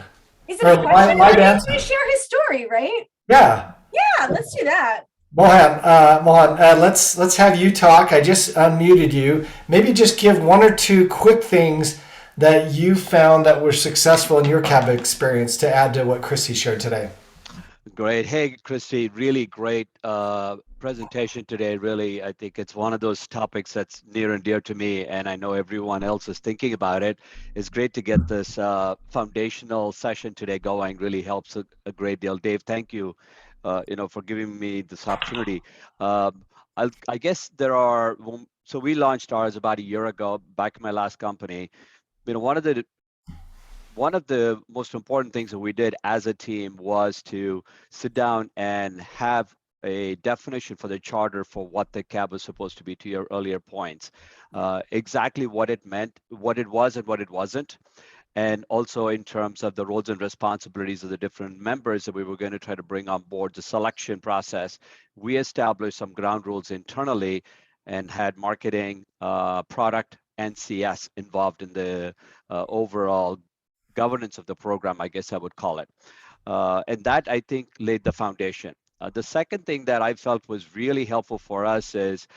Is it a question? Live answer. He's share his story, right? Yeah. Yeah, let's do that. Mohan, let's have you talk. I just unmuted you. Maybe just give 1 or 2 quick things that you found that were successful in your cab experience to add to what Kristi shared today. Great. Hey, Kristi, really great presentation today. Really, I think it's one of those topics that's near and dear to me, and I know everyone else is thinking about it. It's great to get this foundational session today going. Really helps a great deal. Dave, thank you. For giving me this opportunity. I guess so we launched ours about a year ago, back in my last company. One of the most important things that we did as a team was to sit down and have a definition for the charter for what the cab was supposed to be, to your earlier points. Exactly what it meant, what it was and what it wasn't. And also in terms of the roles and responsibilities of the different members that we were going to try to bring on board, the selection process, we established some ground rules internally and had marketing, product, and CS involved in the overall governance of the program, I guess I would call it. And that, I think, laid the foundation. The second thing that I felt was really helpful for us is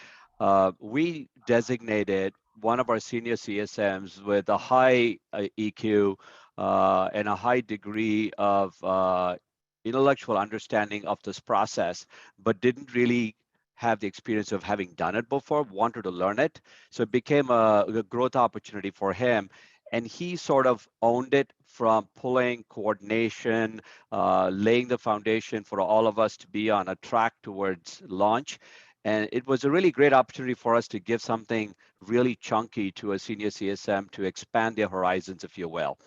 we designated one of our senior CSMs with a high EQ and a high degree of intellectual understanding of this process, but didn't really have the experience of having done it before, wanted to learn it. So it became a growth opportunity for him. And he sort of owned it from pulling coordination, laying the foundation for all of us to be on a track towards launch. And it was a really great opportunity for us to give something really chunky to a senior CSM to expand their horizons, if you will.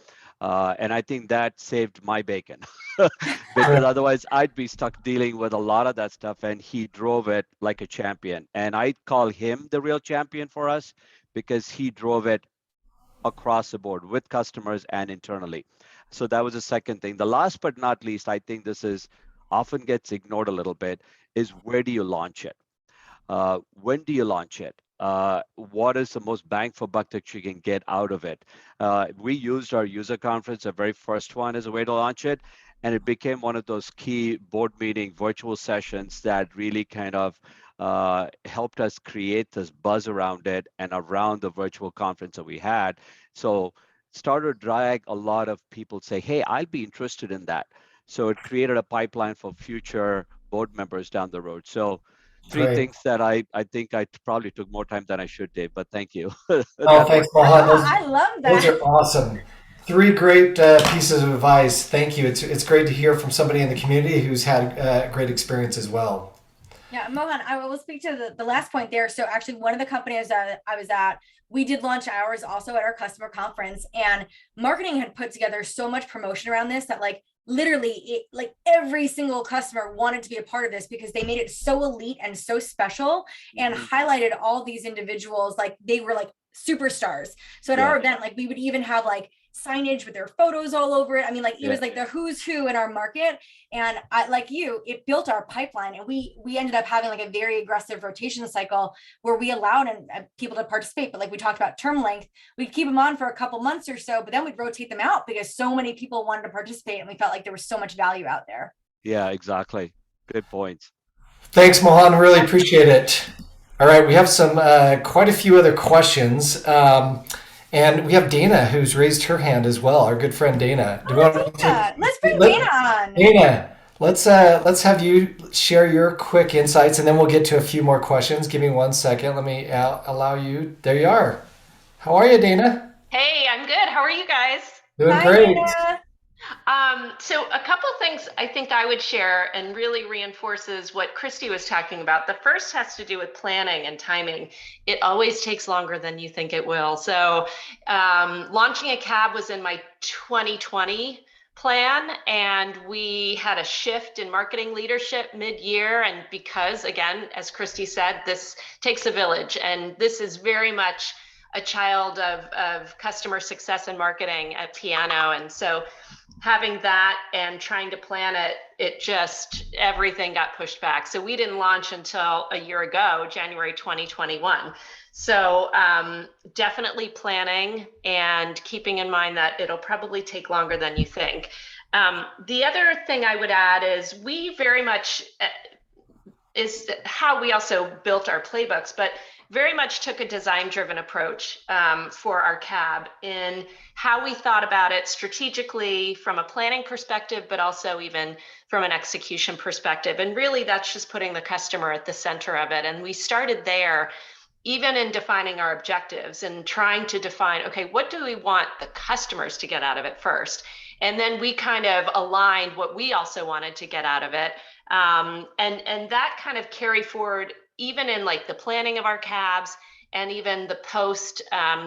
And I think that saved my bacon because otherwise I'd be stuck dealing with a lot of that stuff. And he drove it like a champion. And I call him the real champion for us because he drove it across the board with customers and internally. So that was the second thing. The last but not least, I think this is often gets ignored a little bit, is where do you launch it? When do you launch it? What is the most bang for buck that you can get out of it? We used our user conference, the very first one, as a way to launch it. And it became one of those key board meeting virtual sessions that really kind of helped us create this buzz around it and around the virtual conference that we had. So started to drag a lot of people say, hey, I'll be interested in that. So it created a pipeline for future board members down the road. So three Great. things that I think I probably took more time than I should, Dave, but thank you. Oh, thanks, Mohan. I love Those that. are awesome. Three great pieces of advice. Thank you. It's great to hear from somebody in the community who's had great experience as well. Yeah, Mohan, I will speak to the last point there. So actually one of the companies that I was at, we did launch ours also at our customer conference, and marketing had put together so much promotion around this that like literally like every single customer wanted to be a part of this because they made it so elite and so special and highlighted all these individuals like they were like superstars. So at our event, like we would even have like signage with their photos all over it. I mean, like it was like the who's who in our market. And I, like you, it built our pipeline, and we ended up having like a very aggressive rotation cycle where we allowed people to participate. But like we talked about term length, we'd keep them on for a couple months or so, but then we'd rotate them out because so many people wanted to participate, and we felt like there was so much value out there. Yeah, exactly. Good points. Thanks, Mohan. Really appreciate it. All right, we have some quite a few other questions. And we have Dana, who's raised her hand as well. Our good friend Dana. Do we want to Let's bring Dana on. Dana, let's have you share your quick insights, and then we'll get to a few more questions. Give me 1 second. Let me allow you. There you are. How are you, Dana? Hey, I'm good. How are you guys? Doing Hi, great. Dana. So a couple things I think I would share and really reinforces what Kristi was talking about. The first has to do with planning and timing. It always takes longer than you think it will. So launching a cab was in my 2020 plan, and we had a shift in marketing leadership mid-year. And because, again, as Kristi said, this takes a village, and this is very much a child of customer success and marketing at Piano. And so having that and trying to plan it just, everything got pushed back. So we didn't launch until a year ago, January 2021. So definitely planning and keeping in mind that it'll probably take longer than you think. The other thing I would add is we very much, is how we also built our playbooks, but very much took a design-driven approach for our cab in how we thought about it strategically from a planning perspective, but also even from an execution perspective. And really, that's just putting the customer at the center of it. And we started there, even in defining our objectives and trying to define, okay, what do we want the customers to get out of it first? And then we kind of aligned what we also wanted to get out of it. And that kind of carried forward even in like the planning of our cabs and even the post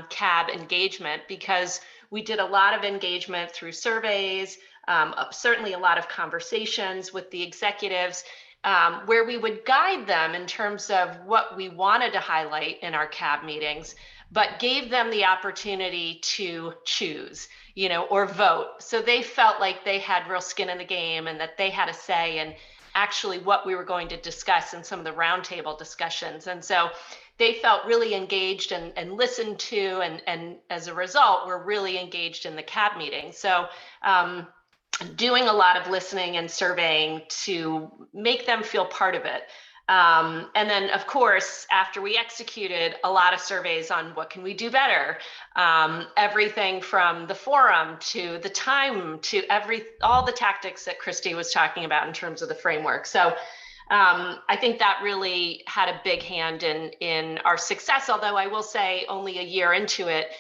cab engagement, because we did a lot of engagement through surveys, certainly a lot of conversations with the executives, where we would guide them in terms of what we wanted to highlight in our CAB meetings, but gave them the opportunity to choose, or vote. So they felt like they had real skin in the game and that they had a say in actually what we were going to discuss in some of the roundtable discussions. And so they felt really engaged and listened to, and as a result, were really engaged in the CAB meeting. So doing a lot of listening and surveying to make them feel part of it. And then, of course, after we executed, a lot of surveys on what can we do better, everything from the forum to the time to all the tactics that Kristi was talking about in terms of the framework. So I think that really had a big hand in our success, although I will say only a year into it,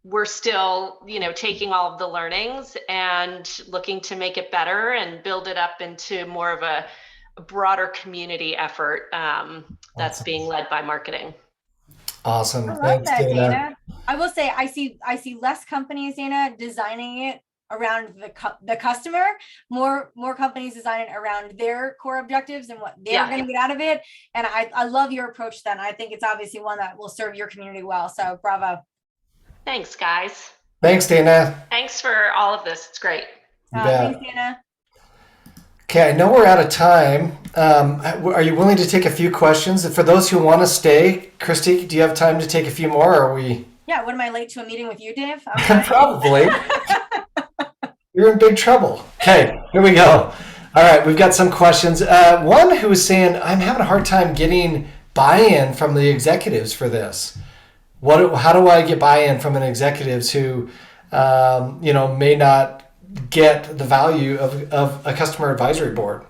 we're still, taking all of the learnings and looking to make it better and build it up into more of a broader community effort that's being led by marketing. Awesome. I love Thanks, that, Dana. Dana. I will say I see less companies, Dana, designing it around the customer. More companies design it around their core objectives and what they're going to get out of it. And I love your approach then. I think it's obviously one that will serve your community well. So bravo. Thanks, guys. Thanks, Dana. Thanks for all of this. It's great. Thanks, Dana. Okay, I know we're out of time. Are you willing to take a few questions? For those who want to stay, Kristi, do you have time to take a few more? Or are we? Yeah, what am I late to a meeting with you, Dave? Probably. You're in big trouble. Okay, here we go. All right, we've got some questions. One who was saying, I'm having a hard time getting buy-in from the executives for this. How do I get buy-in from an executives who, may not get the value of a customer advisory board?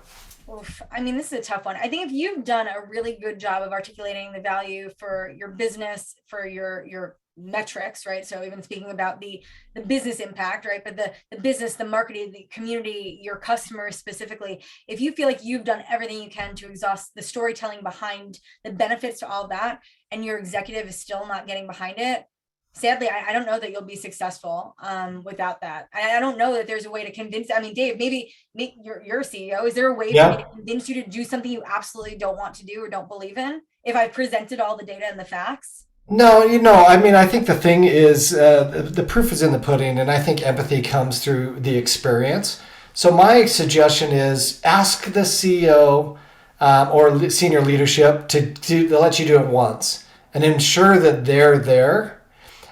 Oof. I mean, this is a tough one. I think if you've done a really good job of articulating the value for your business, for your metrics, right? So even speaking about the business impact, right? But the business, the marketing, the community, your customers specifically, if you feel like you've done everything you can to exhaust the storytelling behind the benefits to all of that, and your executive is still not getting behind it, sadly, I don't know that you'll be successful without that. I don't know that there's a way to convince. I mean, Dave, maybe you're a CEO. Is there a way for me to convince you to do something you absolutely don't want to do or don't believe in if I presented all the data and the facts? No, I think the thing is the proof is in the pudding, and I think empathy comes through the experience. So my suggestion is ask the CEO or senior leadership to let you do it once and ensure that they're there.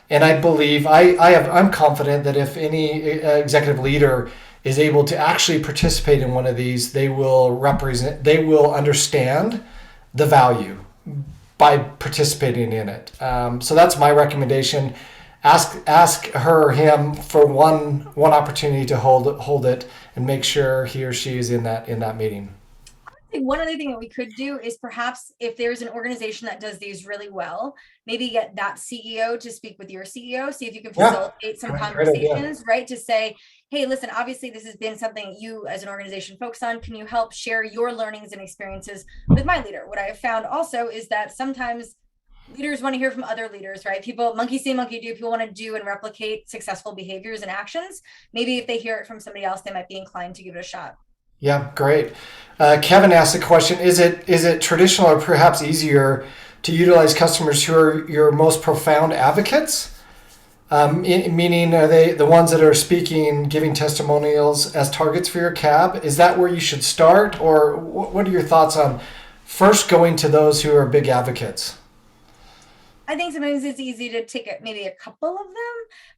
And I believe I'm confident that if any executive leader is able to actually participate in one of these, they will understand the value by participating in it. So that's my recommendation. Ask her or him for one opportunity to hold it and make sure he or she is in that meeting. One other thing that we could do is perhaps if there's an organization that does these really well, maybe get that CEO to speak with your CEO, see if you can facilitate some conversations, right? To say, hey, listen, obviously this has been something you as an organization focus on. Can you help share your learnings and experiences with my leader? What I have found also is that sometimes leaders want to hear from other leaders, right? People, monkey see, monkey do. People want to do and replicate successful behaviors and actions. Maybe if they hear it from somebody else, they might be inclined to give it a shot. Yeah, great. Kevin asked a question. Is it traditional or perhaps easier to utilize customers who are your most profound advocates? Meaning, are they the ones that are speaking, giving testimonials as targets for your CAB? Is that where you should start? Or what are your thoughts on first going to those who are big advocates? I think sometimes it's easy to take maybe a couple of them,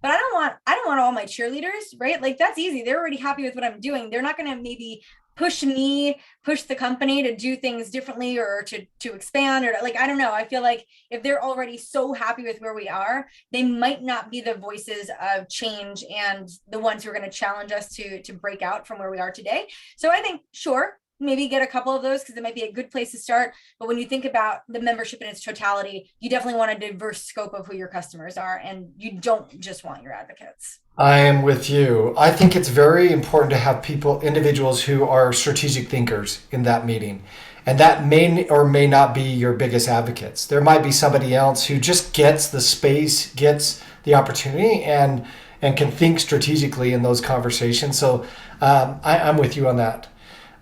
but I don't want all my cheerleaders, right? Like that's easy. They're already happy with what I'm doing. They're not going to maybe push the company to do things differently or to expand or I don't know. I feel like if they're already so happy with where we are, they might not be the voices of change and the ones who are going to challenge us to break out from where we are today. So I think, sure, maybe get a couple of those because it might be a good place to start. But when you think about the membership in its totality, you definitely want a diverse scope of who your customers are, and you don't just want your advocates. I am with you. I think it's very important to have individuals who are strategic thinkers in that meeting. And that may or may not be your biggest advocates. There might be somebody else who just gets the space, gets the opportunity, and can think strategically in those conversations. So I'm with you on that.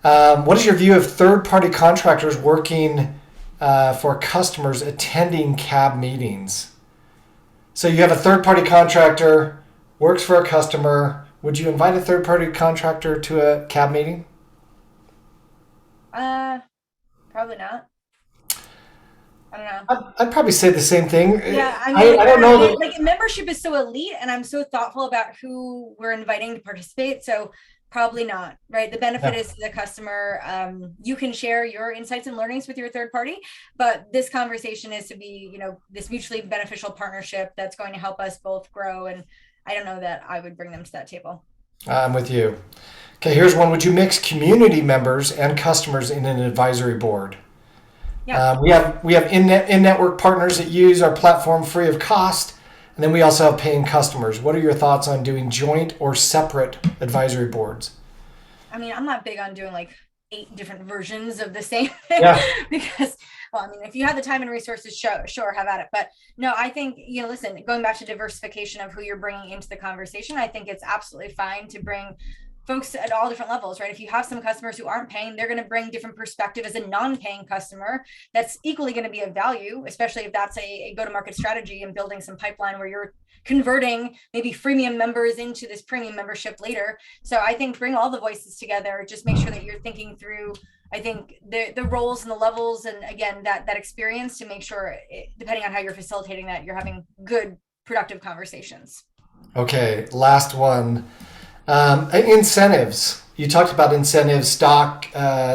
What is your view of third-party contractors working for customers attending CAB meetings? So you have a third-party contractor, works for a customer. Would you invite a third-party contractor to a CAB meeting? Probably not. I don't know. I'd probably say the same thing. Yeah, I mean, I don't know that. like membership is so elite, and I'm so thoughtful about who we're inviting to participate. So probably not, right? The benefit is to the customer. You can share your insights and learnings with your third party, but this conversation is to be, this mutually beneficial partnership that's going to help us both grow. And I don't know that I would bring them to that table. I'm with you. Okay, here's one. Would you mix community members and customers in an advisory board? Yeah. We have in-network partners that use our platform free of cost, and then we also have paying customers. What are your thoughts on doing joint or separate advisory boards? I mean, I'm not big on doing like 8 different versions of the same thing because, well, I mean, if you have the time and resources, sure, have at it. But no, I think, listen, going back to diversification of who you're bringing into the conversation, I think it's absolutely fine to bring folks at all different levels, right? If you have some customers who aren't paying, they're going to bring different perspective as a non-paying customer. That's equally going to be of value, especially if that's a go-to-market strategy and building some pipeline where you're converting maybe freemium members into this premium membership later. So I think bring all the voices together, just make sure that you're thinking through, I think the roles and the levels, and again, that experience to make sure, depending on how you're facilitating that, you're having good, productive conversations. Okay, last one. Incentives. You talked about incentives, stock,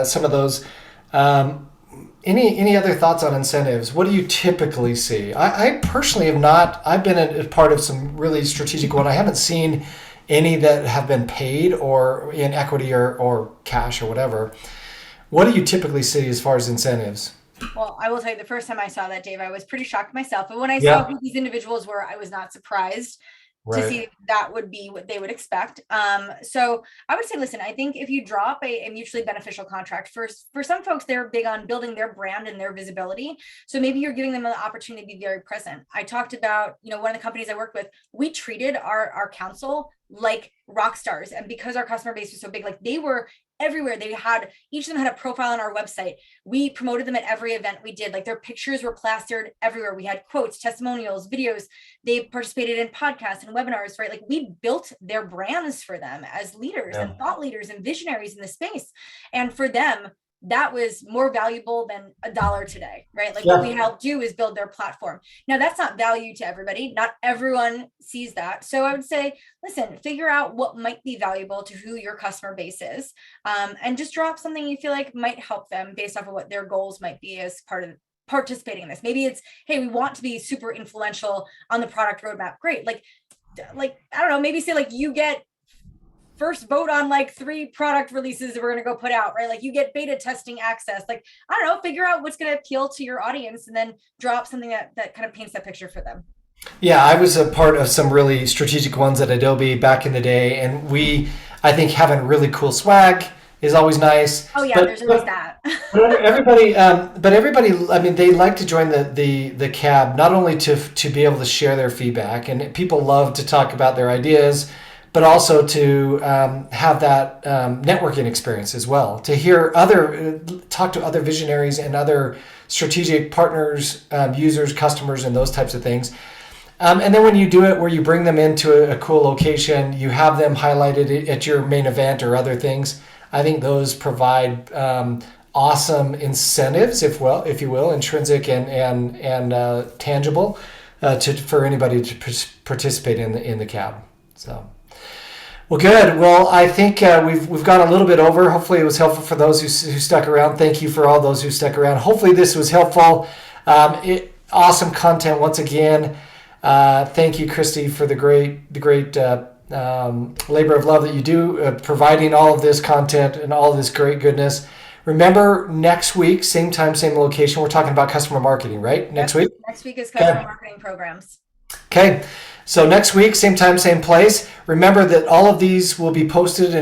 some of those. Any other thoughts on incentives? What do you typically see? I personally have not. I've been a part of some really strategic one. I haven't seen any that have been paid or in equity or cash or whatever. What do you typically see as far as incentives? Well, I will tell you, the first time I saw that, Dave, I was pretty shocked myself. But when I saw who these individuals were, I was not surprised. Right. To see that would be what they would expect. So I would say, listen, I think if you drop a mutually beneficial contract, for some folks, they're big on building their brand and their visibility. So maybe you're giving them an opportunity to be very present. I talked about, one of the companies I worked with, we treated our council like rock stars. And because our customer base was so big, like they were everywhere. Each of them had a profile on our website. We promoted them at every event we did. Like their pictures were plastered everywhere. We had quotes, testimonials, videos. They participated in podcasts and webinars, right? Like we built their brands for them as leaders and thought leaders and visionaries in the space. And for them, that was more valuable than $1 today, right? Like what we helped do is build their platform. Now that's not value to everybody. Not everyone sees that. So I would say, listen, figure out what might be valuable to who your customer base is, and just drop something you feel like might help them based off of what their goals might be as part of participating in this. Maybe it's, hey, we want to be super influential on the product roadmap. Great. Like, I don't know, maybe say like you get first vote on like 3 product releases that we're going to go put out, right? Like you get beta testing access. Like, I don't know, figure out what's going to appeal to your audience and then drop something that kind of paints that picture for them. Yeah, I was a part of some really strategic ones at Adobe back in the day. And I think having really cool swag is always nice. Oh yeah, there's always that. everybody, I mean, they like to join the CAB, not only to be able to share their feedback, and people love to talk about their ideas, but also to have that networking experience as well, to talk to other visionaries and other strategic partners, users, customers, and those types of things. And then when you do it where you bring them into a cool location, you have them highlighted at your main event or other things, I think those provide awesome incentives, if you will, intrinsic and tangible, for anybody to participate in the CAB. So. Well, good. Well, I think we've gone a little bit over. Hopefully it was helpful for those who stuck around. Thank you for all those who stuck around. Hopefully this was helpful. Awesome content once again. Thank you, Kristi, for the great labor of love that you do, providing all of this content and all of this great goodness. Remember, next week, same time, same location, we're talking about customer marketing, right? Next week? Next week is customer marketing programs. Okay. So next week, same time, same place. Remember that all of these will be posted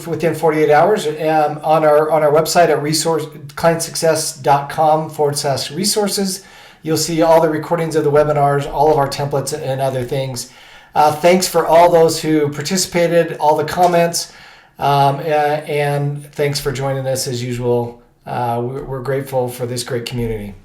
within 48 hours on our website at clientsuccess.com/resources. You'll see all the recordings of the webinars, all of our templates and other things. Thanks for all those who participated, all the comments. And thanks for joining us as usual. We're grateful for this great community.